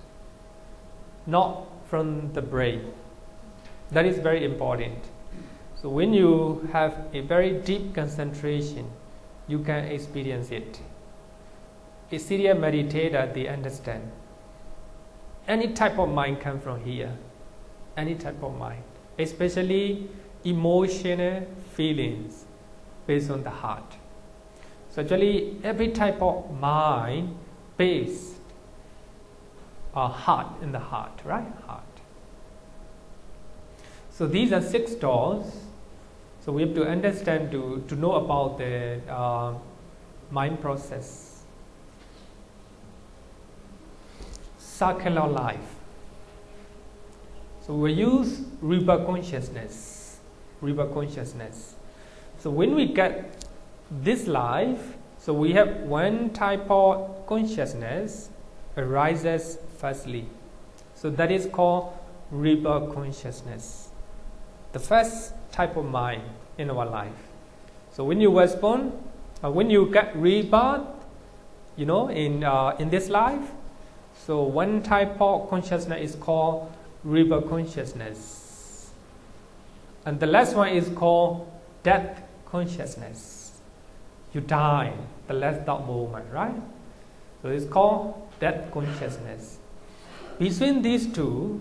not from the brain. That is very important. So when you have a very deep concentration, you can experience it. A serious meditator, they understand. Any type of mind comes from here. Any type of mind. Especially emotional feelings based on the heart. So actually every type of mind based on heart, in the heart, right? Heart. So these are 6 doors. So we have to understand to know about the mind process. Circular life. So we use rebirth consciousness. Rebirth consciousness. So when we get this life, so we have one type of consciousness arises firstly. So that is called rebirth consciousness. The first type of mind in our life. So when you were born, when you get rebirth, you know, in this life, so one type of consciousness is called rebirth consciousness, and the last one is called death consciousness. You die, the last thought moment, right? So it's called death consciousness. Between these two,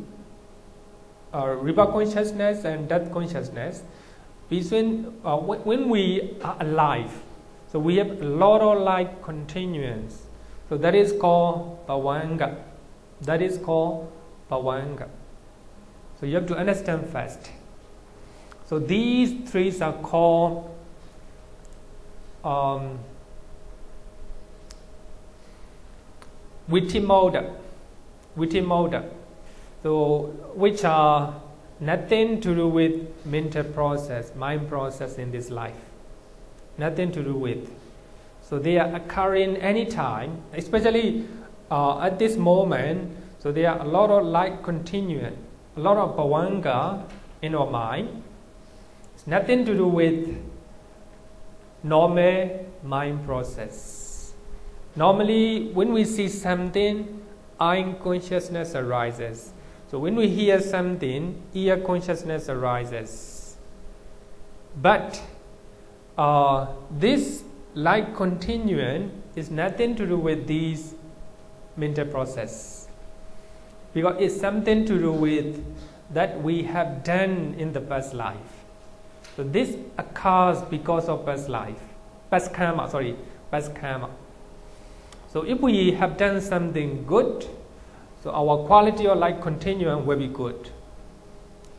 rebirth consciousness and death consciousness, between when we are alive, so we have a lot of life continuance. So that is called Vanga. That is called Vanga. So you have to understand first. So these 3 are called Vipassana. So which are nothing to do with mental process, mind process in this life. Nothing to do with. So they are occurring anytime, especially at this moment. So there are a lot of light continuing, a lot of bhavanga in our mind. It's nothing to do with normal mind process. Normally, when we see something, eye consciousness arises. So when we hear something, ear consciousness arises. But this light continuing is nothing to do with these mental process, because it's something to do with that we have done in the past life. So this occurs because of past life, past karma. So if we have done something good, so our quality of life continuum will be good.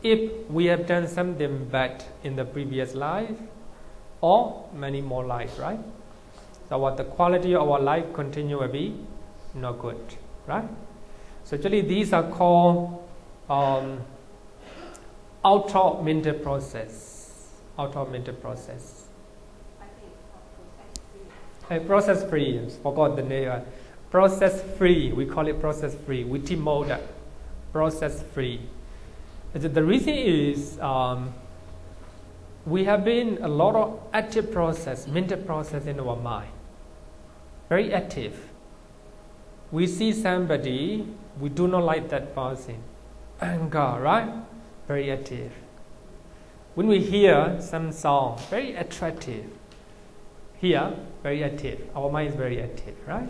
If we have done something bad in the previous life, or many more lives, right? So the quality of our life continue will be not good, right? So actually these are called outer mental process. Outer mental process. Process free. Forgot the name. Process free. We call it process free. Vipassana. Process free. The reason is we have been a lot of active process, mental process in our mind. Very active. We see somebody, we do not like that person. Anger, right? Very active. When we hear some song, very attractive. Here, very active. Our mind is very active, right?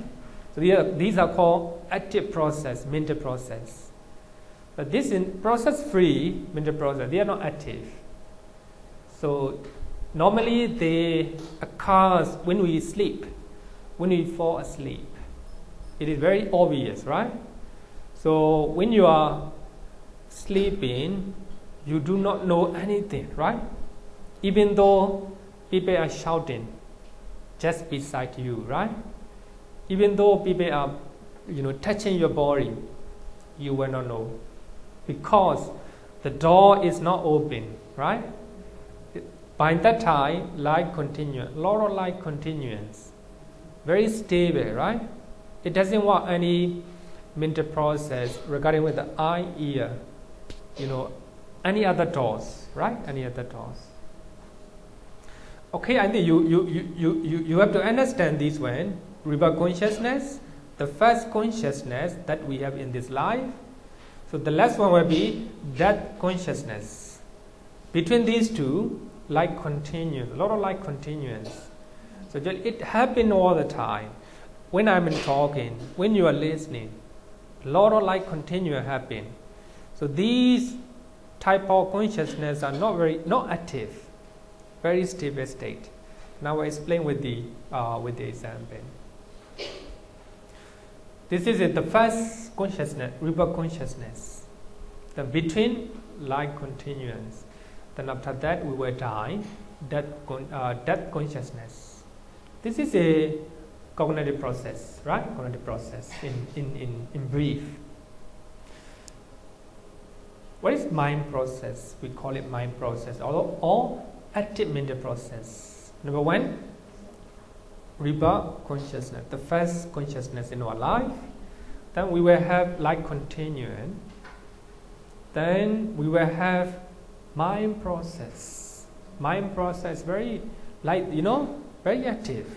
So these are called active process, mental process. But this in process-free mental process, they are not active. So normally they occur when we sleep, when we fall asleep. It is very obvious, right? So when you are sleeping, you do not know anything, right? Even though people are shouting just beside you, right? Even though people are, touching your body, you will not know, because the door is not open, right? By that time, light continues, a lot of light continuance, very stable, right? It doesn't want any mental process regarding with the eye, ear, any other doors, right? Any other doors. Okay, I think you have to understand this one. Rebirth consciousness, the first consciousness that we have in this life. So the last one will be that consciousness. Between these two, like continuous, a lot of like continuance. So it happens all the time. When I'm talking, when you are listening, a lot of like continuous happen. So these type of consciousness are not active, very stable state. Now I explain with the example. This is the first consciousness, rebirth consciousness. Then between like continuance. Then after that we will die, death consciousness. This is a cognitive process, right? Cognitive process in brief. What is mind process? We call it mind process or active mental process. Number one, rebirth consciousness, the first consciousness in our life. Then we will have like continuing. Then we will have mind process. Mind process very like very active.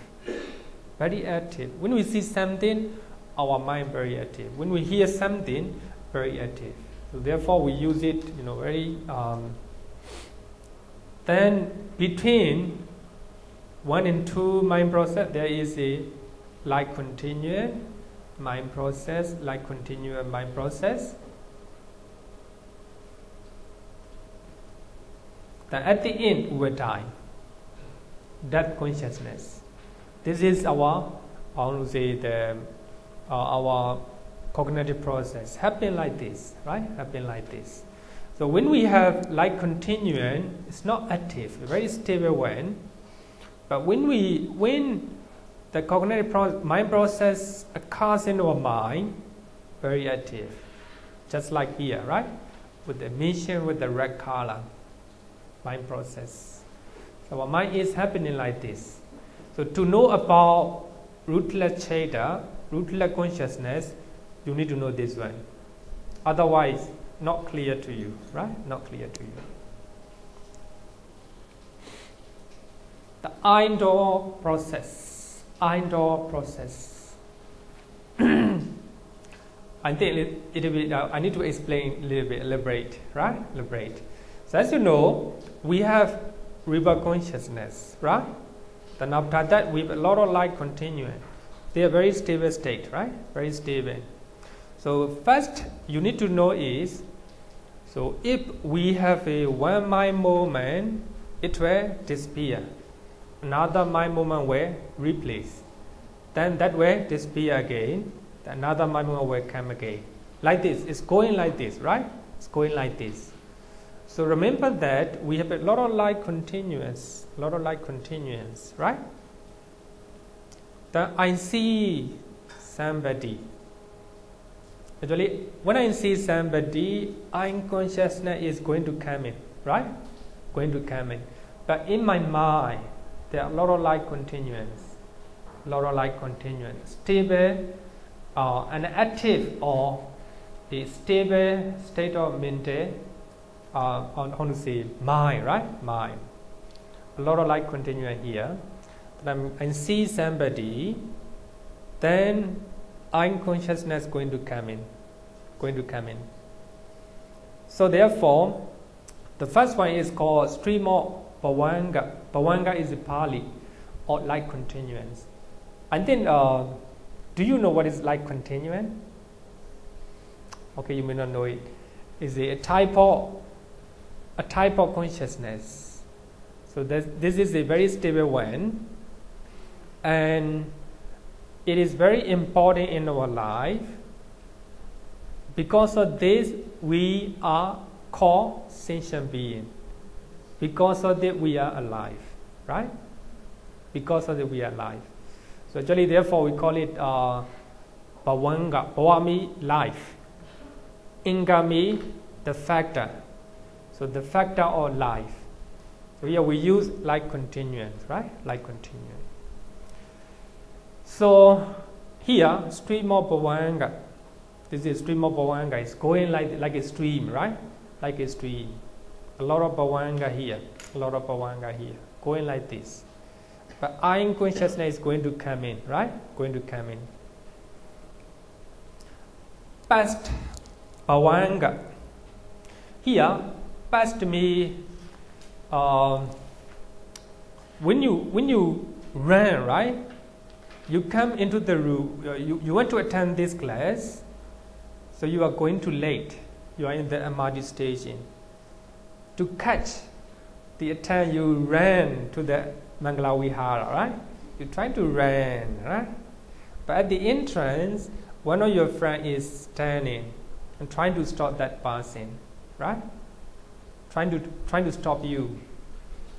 Very active. When we see something, our mind very active. When we hear something, very active. So therefore we use it, very. Then between 1 and 2 mind process, there is a like continuing mind process, like continuing mind process. Then at the end, we will die. That consciousness. This is our cognitive process. Happen like this, right? Happen like this. So when we have like continuing, it's not active, very stable one. But when the cognitive mind process occurs in our mind, very active, just like here, right? With the mission with the red color, mind process. So our mind is happening like this. So to know about rootless Citta, rootless consciousness, you need to know this one. Otherwise, not clear to you, right? Not clear to you. The indoor process. Indoor process. I think I need to explain a little bit, elaborate, right? Elaborate. So as you know, we have rebirth consciousness, right? Then after that, we have a lot of light continuing. They are very stable state, right? Very stable. So first, you need to know is, so if we have a one mind moment, it will disappear. Another mind moment will replace. Then that will disappear again. Another mind moment will come again. Like this. It's going like this, right? It's going like this. So remember that we have a lot of light continuous. A lot of light continuous, right? Then I see somebody. Actually, when I see somebody, unconsciousness is going to come in, right? Going to come in. But in my mind, there are a lot of light continuance. A lot of light continuance. Stable and active or the stable state of mental, how to say, mind, right? Mind. A lot of light continuance here. Then I see somebody, then unconsciousness going to come in. Going to come in. So therefore, the first one is called stream of Bhavanga. Bhavanga is a Pali or light continuance. And then, do you know what is light continuance? Okay, you may not know it. It's a type of consciousness. So this is a very stable one, and it is very important in our life. Because of this, we are called sentient being. Because of that, we are alive, right? Because of that, we are alive. So actually, therefore, we call it Bhavanga. Bhava means life. Inga means the factor. So the factor of life. So here we use like continuance, right? Like continuance. So here, stream of Bhavanga. This is stream of Bhavanga. It's going like a stream, right? Like a stream. A lot of Bhavanga here. A lot of Bhavanga here. Going like this. But I in consciousness is going to come in, right? Going to come in. Past Bhavanga. Here, past me. When you run, right? You come into the room. You want to attend this class, so you are going too late. You are in the Amadi station. To catch the attend, you ran to the Mangala Vihara, right? You try to run, right? But at the entrance, one of your friends is standing and trying to stop that person, right? Trying to stop you.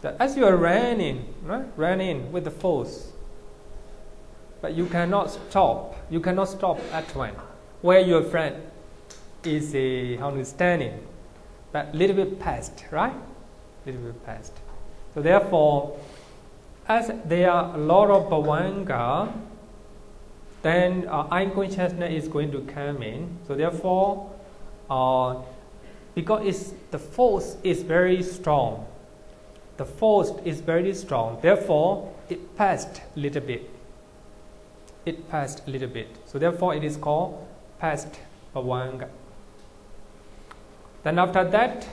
That as you are running, right? Running with the force, but you cannot stop. You cannot stop at one where your friend is standing, but little bit past, right? Little bit past. So therefore, as there are a lot of Bhavanga, then I consciousness is going to come in. So therefore, because the force is very strong. The force is very strong. Therefore, it passed a little bit. It passed a little bit. So therefore, it is called past Bhavanga. Then after that,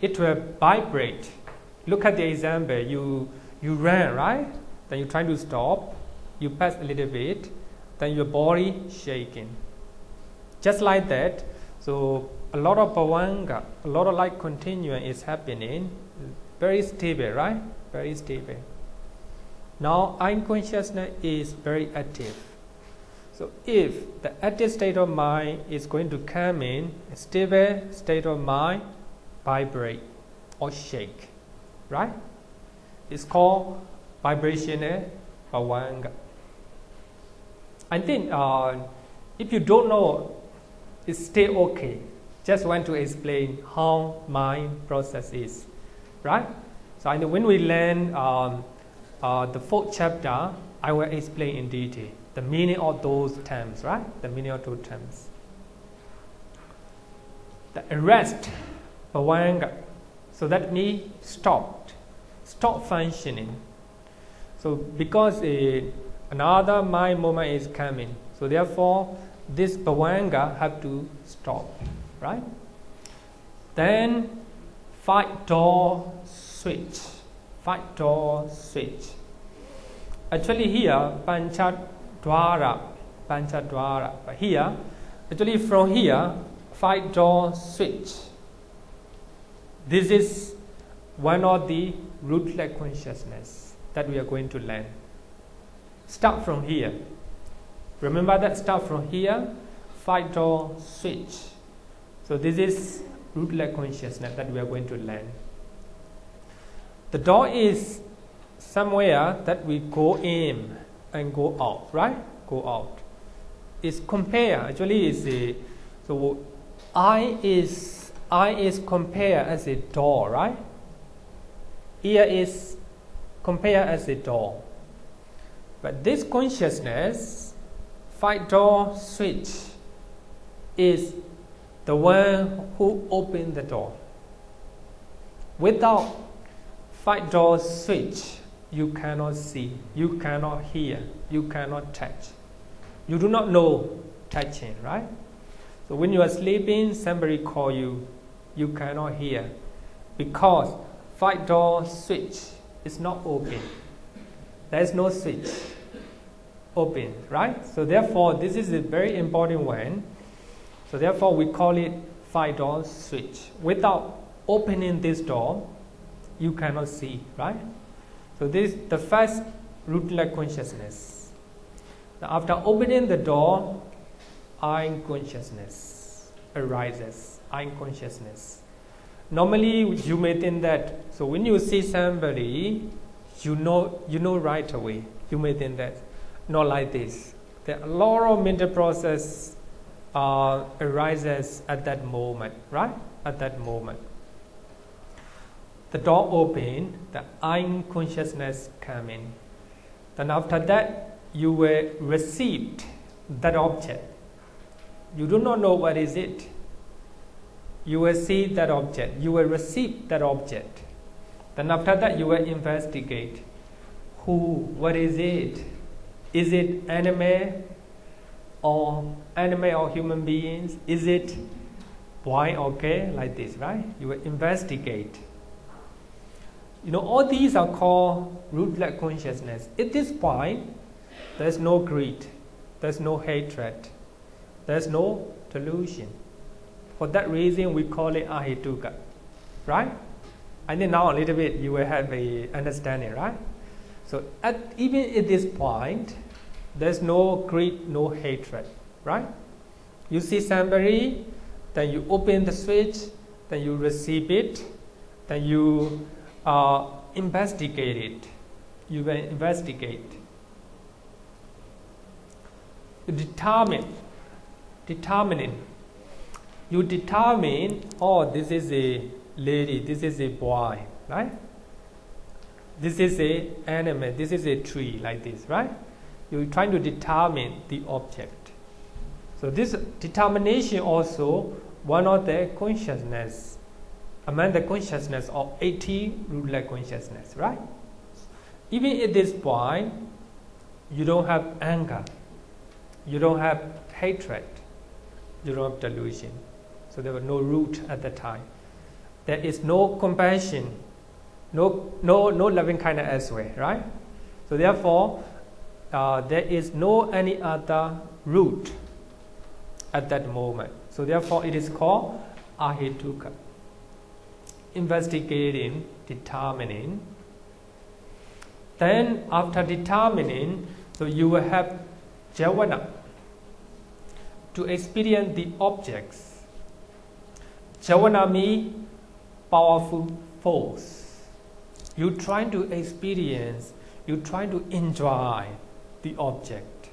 it will vibrate. Look at the example. You ran, right? Then you try to stop. You pass a little bit. Then your body shaking. Just like that. So a lot of Bhavanga, a lot of light continuum is happening. Very stable, right? Very stable. Now, I consciousness is very active. So, if the active state of mind is going to come in, a stable state of mind vibrate or shake, right? It's called vibrational Bhavanga. I think if you don't know, it's still okay. Just want to explain how mind process is, right? So, I know when we learn the fourth chapter, I will explain in detail the meaning of those terms, right? The meaning of those terms. The arrest, Bhavanga. So that means stop functioning. So because another mind moment is coming, so therefore this Bhavanga have to stop, right? Then fight door switch. Fight door switch. Actually here Panchadwara. But here, actually from here, fight door switch. This is one of the rootless consciousness that we are going to learn. Start from here. Remember that, start from here, fight door switch. So this is rootless consciousness that we are going to learn. The door is somewhere that we go in and go out, right? Go out. It's compare. Actually, so I is compare as a door, right? Ear is compare as a door. But this consciousness, fight door switch, is the one who opened the door. Without fight door switch, you cannot see, you cannot hear, you cannot touch. You do not know touching, right? So when you are sleeping, somebody call you, you cannot hear because fight door switch is not open. There is no switch open, right? So therefore, this is a very important one. So therefore, we call it fight door switch. Without opening this door, you cannot see, right? So this is the first rootless consciousness. Now after opening the door, I consciousness arises. I consciousness. Normally you may think that, so when you see somebody, you know right away. You may think that, not like this. There are a lot of mental process arises at that moment, right? At that moment. The door open, the I consciousness come in. Then after that, you will receive that object. You do not know what is it. You will see that object. You will receive that object. Then after that, you will investigate. What is it? Is it animal or human beings? Is it why? Okay, like this, right? You will investigate. All these are called root-like consciousness. At this point, there's no greed, there's no hatred, there's no delusion. For that reason, we call it ahituka, right? I think now a little bit you will have a understanding, right? So even at this point, there's no greed, no hatred, right? You see somebody, then you open the switch, then you receive it, then you investigate it. You will investigate. You determining. You determine, this is a lady, this is a boy, right? This is a animal, this is a tree, like this, right? You're trying to determine the object. So this determination also one of the consciousness, among the consciousness of 80 root-like consciousness, right? Even at this point, you don't have anger, you don't have hatred, you don't have delusion. So there was no root at the time. There is no compassion, no loving kindness elsewhere, right? So therefore, there is no any other root at that moment. So therefore, it is called ahituka. Investigating, determining. Then after determining, so you will have javana to experience the objects. Javana means powerful force. You try to experience, you try to enjoy the object.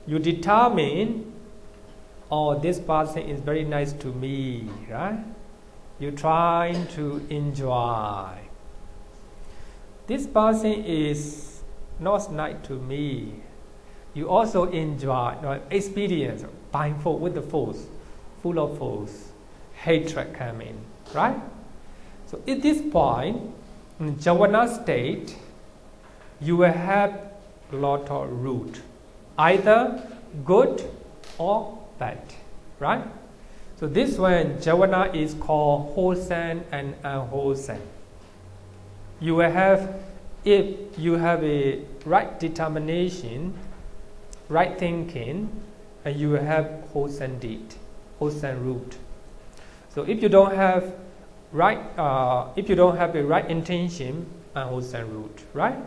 You determine, this person is very nice to me, right? You try to enjoy. This person is not nice to me. You also enjoy, experience, blindfold with the force, full of force, hatred coming, right? So at this point, in javana state, you will have a lot of root, either good or bad, right? So this one, javana is called wholesome and unwholesome. You will have, if you have a right determination, right thinking, and you will have wholesome deed, wholesome root. So if you don't have right, if you don't have a right intention, unwholesome root, right?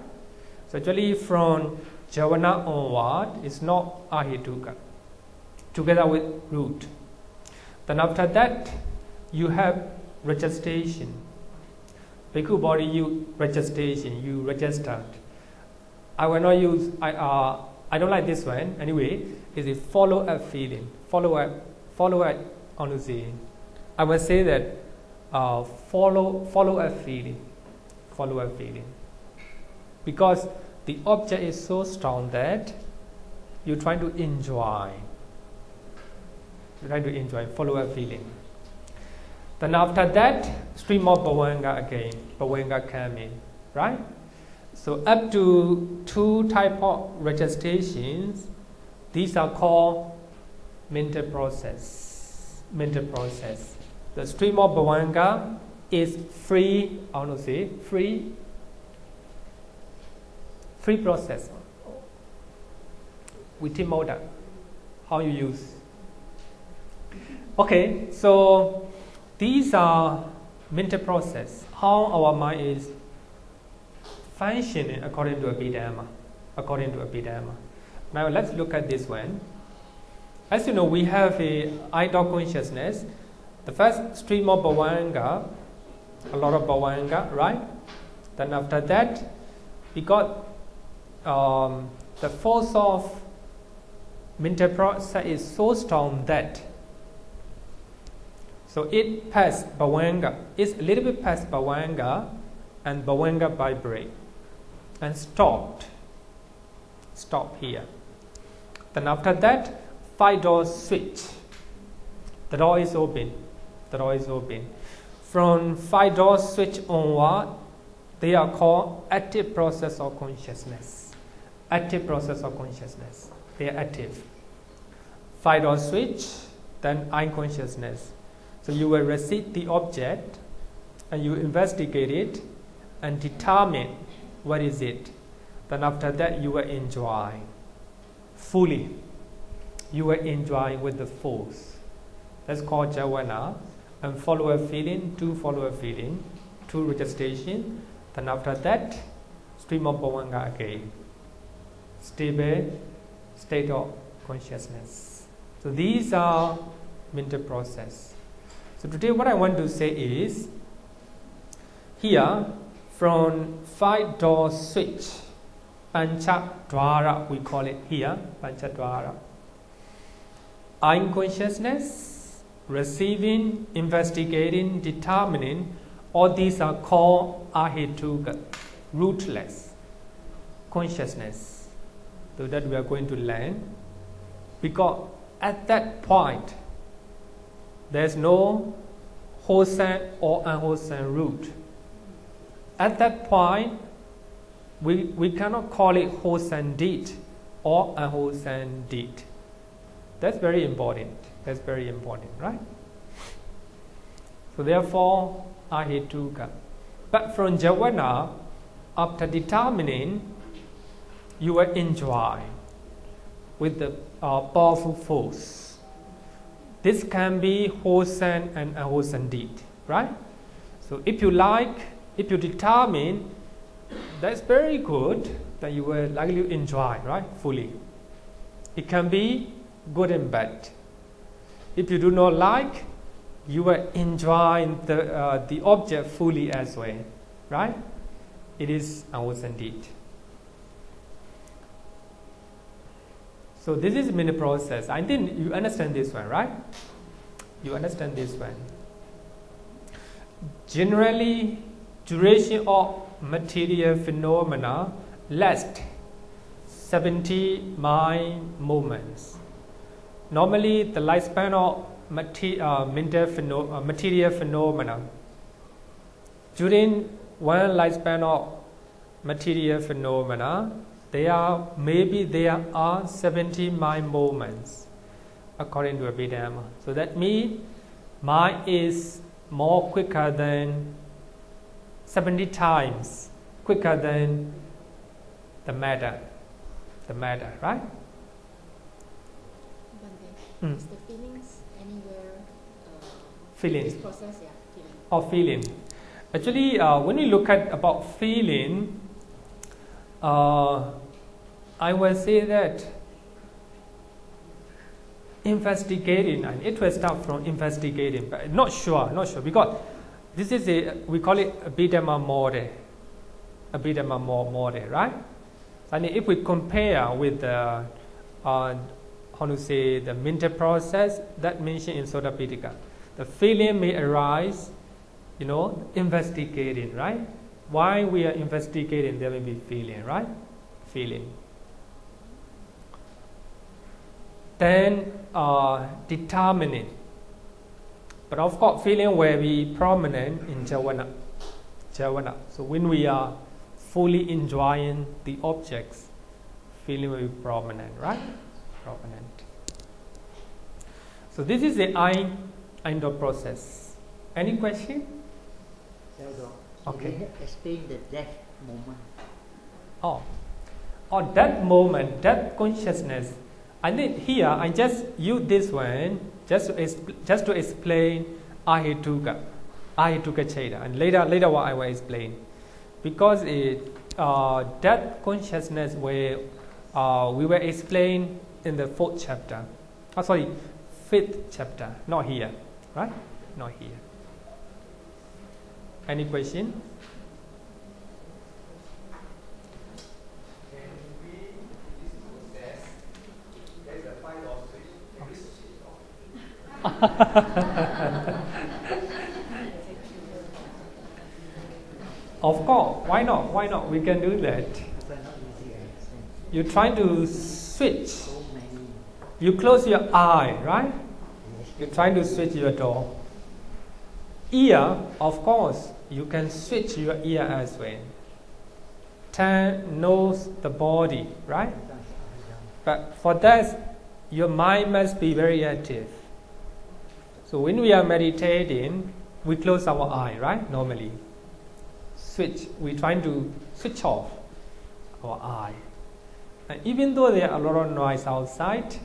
So actually from javana onward, it's not ahituka, together with root. Then after that, you have registration. Bhikkhu body, you registration, you registered. I will not use, I don't like this one. Anyway, it's a follow-up feeling. Follow-up, honestly. I will say that follow-up feeling. Follow-up feeling. Because the object is so strong that you're trying to enjoy. You're trying to enjoy, follow-up feeling. Then after that, stream of bhavanga again. Bhavanga come in, right? So up to 2 types of registrations. These are called mental process. Mental process. The stream of bhavanga is free, I want to say, free process. Within mode, how you use. Okay, so these are mental process. How our mind is functioning according to Abhidhamma. According to Abhidhamma. Now let's look at this one. As you know, we have a idol consciousness. The first stream of bhavanga, a lot of bhavanga, right? Then after that, we got the force of mental process is so strong that so it passed bhavanga. It's a little bit past bhavanga, and bhavanga vibrate and stopped. stop here. Then after that, 5 doors switch. The door is open. The door is open. From 5 doors switch onward, they are called active process of consciousness. Active process of consciousness. They are active. 5 doors switch, then eye consciousness. So you will receive the object and you investigate it and determine what is it. Then after that you will enjoy fully. You will enjoy with the force. That's called jhana. And follow a feeling, 2 follow a feeling, 2 registration. Then after that, stream of bhavanga again. Stable state of consciousness. So these are mental process. So today what I want to say is, here from 5 door switch, pancha dwara we call it here, pancha dwara. Eye consciousness, receiving, investigating, determining, all these are called ahituka, rootless consciousness. So that we are going to learn, because at that point there is no wholesome or unwholesome root. At that point we cannot call it wholesome deed or unwholesome deed. That's very important. That's very important, right? So therefore, ahituka. But from jhana, after determining, you will enjoy with the powerful force. This can be wholesome and unwholesome deed, right? So if you like, if you determine, that's very good, then you will likely enjoy, right? Fully. It can be good and bad. If you do not like, you will enjoy the object fully as well, right? It is unwholesome deed. So this is mini process. I think you understand this one, right? You understand this one. Generally, duration of material phenomena lasts 70 mind moments. Normally, the lifespan of material phenomena, during one lifespan of material phenomena, there are 70 mind moments according to Abhidhamma. So that means mind is more quicker than 70 times quicker than the matter, right? Is the feelings anywhere? Feelings. This process, yeah, feeling. Or feeling. Actually, when we look at about feeling, I will say that investigating, and it will start from investigating, but not sure, because this is we call it Abhidhamma model, right? And if we compare with the the mental process that mentioned in Sutta Pitaka, the feeling may arise, investigating, right? Why we are investigating, there may be feeling, right? Feeling. Then determining. But of course, feeling will be prominent in jhana. So when we are fully enjoying the objects, feeling will be prominent, right? Prominent. So this is the end of process. Any question? Okay. Explain the death moment. That moment, that consciousness. I think here I just use this one just to explain ahituka cheda, and later what I will explain, because that consciousness we will explain in the 4th chapter. 5th chapter, not here, right? Not here. Any question? Of course, why not? We can do that. you try to switch. You close your eye, right? You try to switch your door. Ear, of course, you can switch your ear as well. Turn, nose, the body, right? But for that, your mind must be very active. So when we are meditating, we close our eye, right? Normally. We try to switch off our eye. And even though there are a lot of noise outside,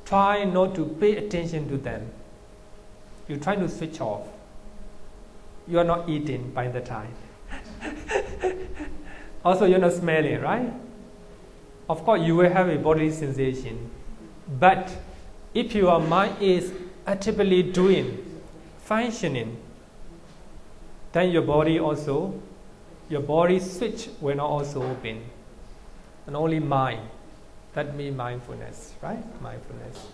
try not to pay attention to them. You try to switch off. You are not eating by the time. Also, you're not smelling, right? Of course, you will have a bodily sensation. But if your mind is actively doing, functioning, then your body switch will not also open. And only mind. That means mindfulness, right? Mindfulness.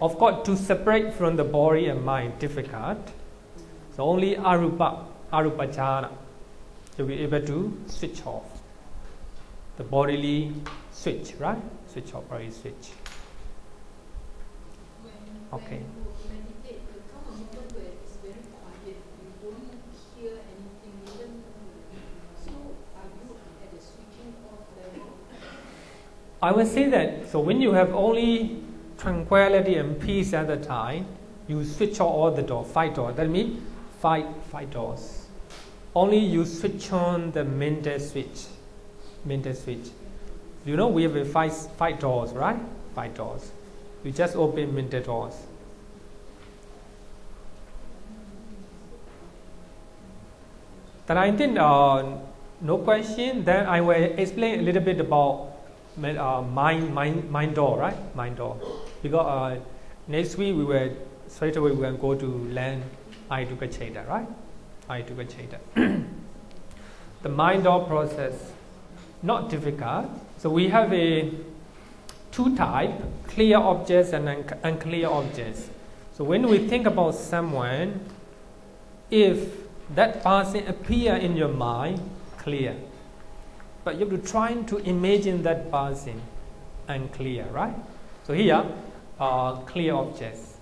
Of course, to separate from the body and mind, difficult. So only arupa jhana, you'll be able to switch off. The bodily switch, right? Switch off, body switch. Okay. When you meditate, there comes a moment where it's very quiet. You don't hear anything. So are you at the switching off level? I would say that, so when you have only tranquility and peace at the time, you switch off all the doors, 5 doors. That means five doors. Only you switch on the mental switch. You know we have five doors, right? 5 doors. You just open mental doors. Then I think no question. Then I will explain a little bit about mind door, right? Mind door. Because next week we will straight away go to learn Citta, right? Citta. The mind door process, not difficult. So we have two types, clear objects and unclear objects. So when we think about someone, if that person appear in your mind, clear. But you have to try to imagine that person unclear, right? So here are clear objects.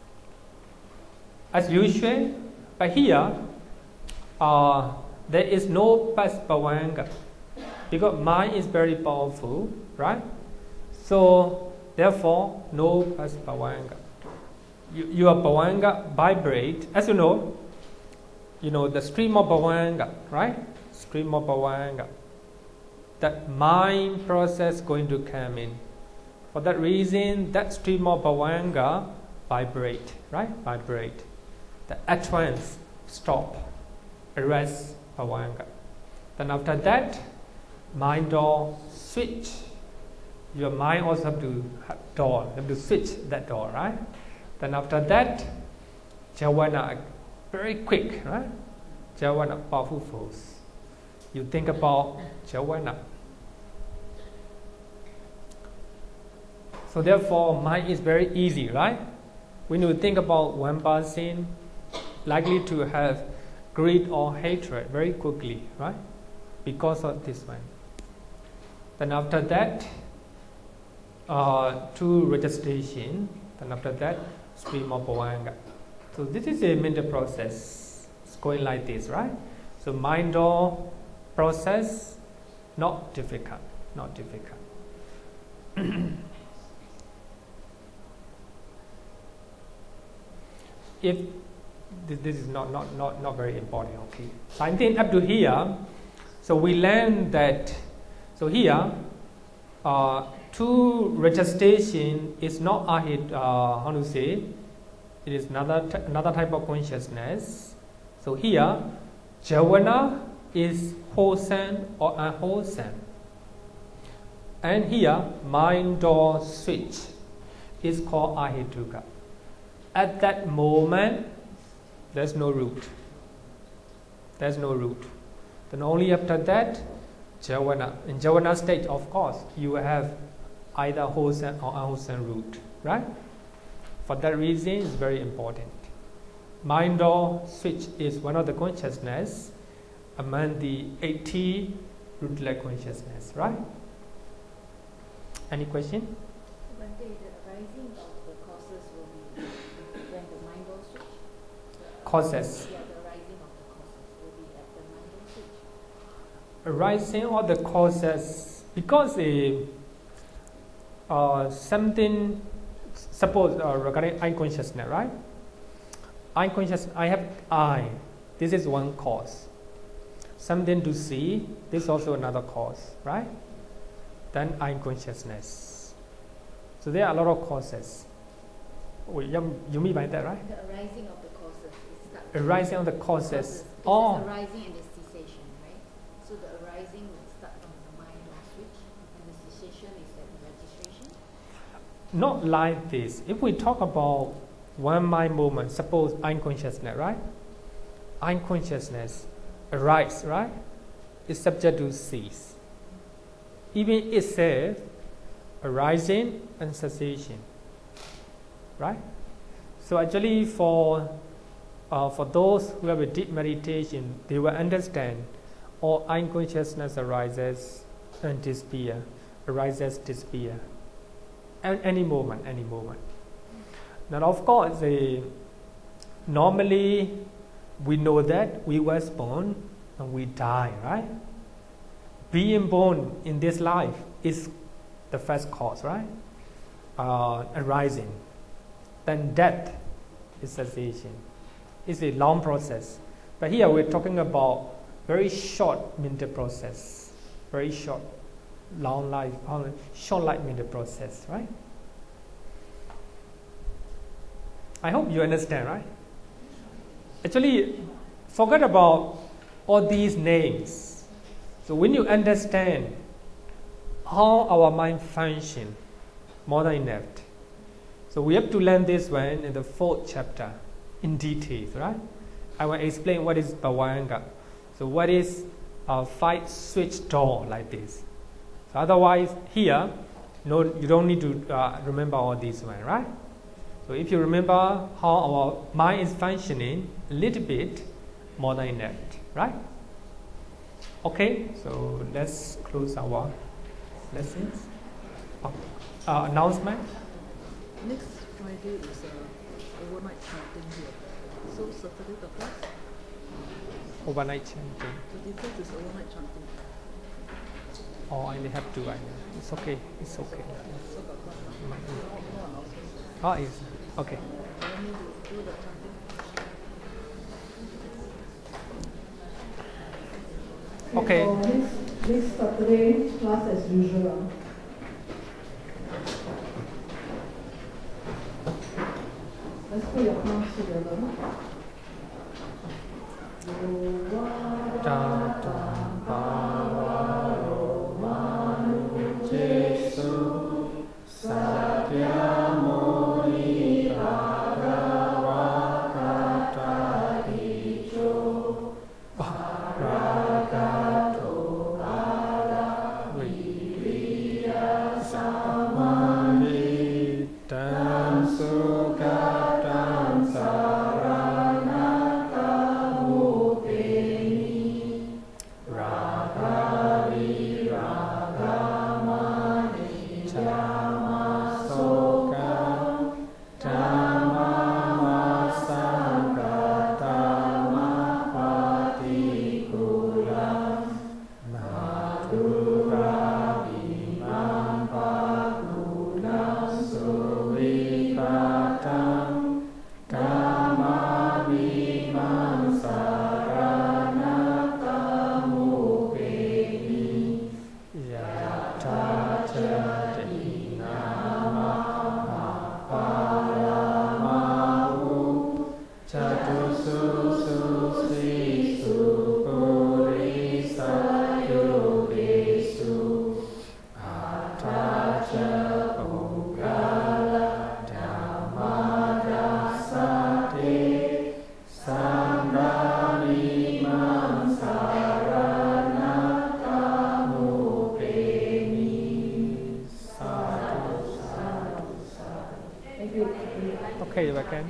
As usual, but here there is no bhavanga, because mind is very powerful, right? So therefore, no bhavanga. Your bhavanga vibrate, as you know the stream of bhavanga, right? Stream of bhavanga. That mind process going to come in. For that reason, that stream of bhavanga vibrate, right? Vibrate. The utterance stop, arrest bhavanga. Then after that, mind door switch. Your mind also have to have door, have to switch that door, right? Then after that, jhana, very quick, right? Jhana, powerful force. You think about jhana. So therefore, mind is very easy, right? When you think about one person, likely to have greed or hatred very quickly, right? Because of this one. Then after that, to registration. Then after that, stream of bhavanga. So this is a mental process. It's going like this, right? So mind door process, not difficult. If this is not very important, okay. So I think up to here, so we learned that. So here, to registration is not it is another type of consciousness. So here, jhana is wholesome or unwholesome, and here mind door switch is called ahituka. At that moment, there's no root. Then only after that, jhana. In jhana state, of course, you have either wholesome or unwholesome root, right? For that reason, it's very important. Mind door switch is one of the consciousness among the 80 rootless consciousness, right? Any question? Bhante, the arising of the causes will be when the mind will switch? Causes. Yeah, the arising of the causes will be at the mind will switch. Arising of the causes, because something, suppose regarding eye consciousness, right? Eye consciousness, I have eye. This is one cause. Something to see, this is also another cause, right? Then eye consciousness. So there are a lot of causes. You mean by that, right? The arising of the causes is start. Arising of the causes. Oh. The arising and the cessation, right? So the arising will start from the mind or switch, and the cessation is at the registration. Not like this. If we talk about one mind movement, suppose eye consciousness, right? Eye consciousness arise, right? Is subject to cease. Even itself, arising and cessation, right? So actually, for those who have a deep meditation, they will understand all eye consciousness arises and disappear, arises, disappear, and any moment. Now, of course, normally we know that we was born and we die, right? Being born in this life is the first cause, right? Arising. Then death is cessation. It's a long process. But here we're talking about very short mental process. Very short, long life, short life mental process, right? I hope you understand, right? Actually, forget about all these names. So when you understand how our mind functions, more than enough. So we have to learn this one in the 4th chapter in detail, right? I will explain what is Bhavanga. So what is a 5 switch door like this. So otherwise here, no, you don't need to remember all these one, right? So if you remember how our mind is functioning a little bit, more than enough, right? Okay, so let's close our lessons. Announcement. Next Friday is overnight chanting here. So Saturday the 1st. Overnight chanting. The 1st is overnight chanting. Oh, I have to. It's okay. It's okay. So got one. No announcement. Oh, it's okay. Let me do the chanting. Okay. This Saturday class as usual. Let's put your palms together. Okay, if I can.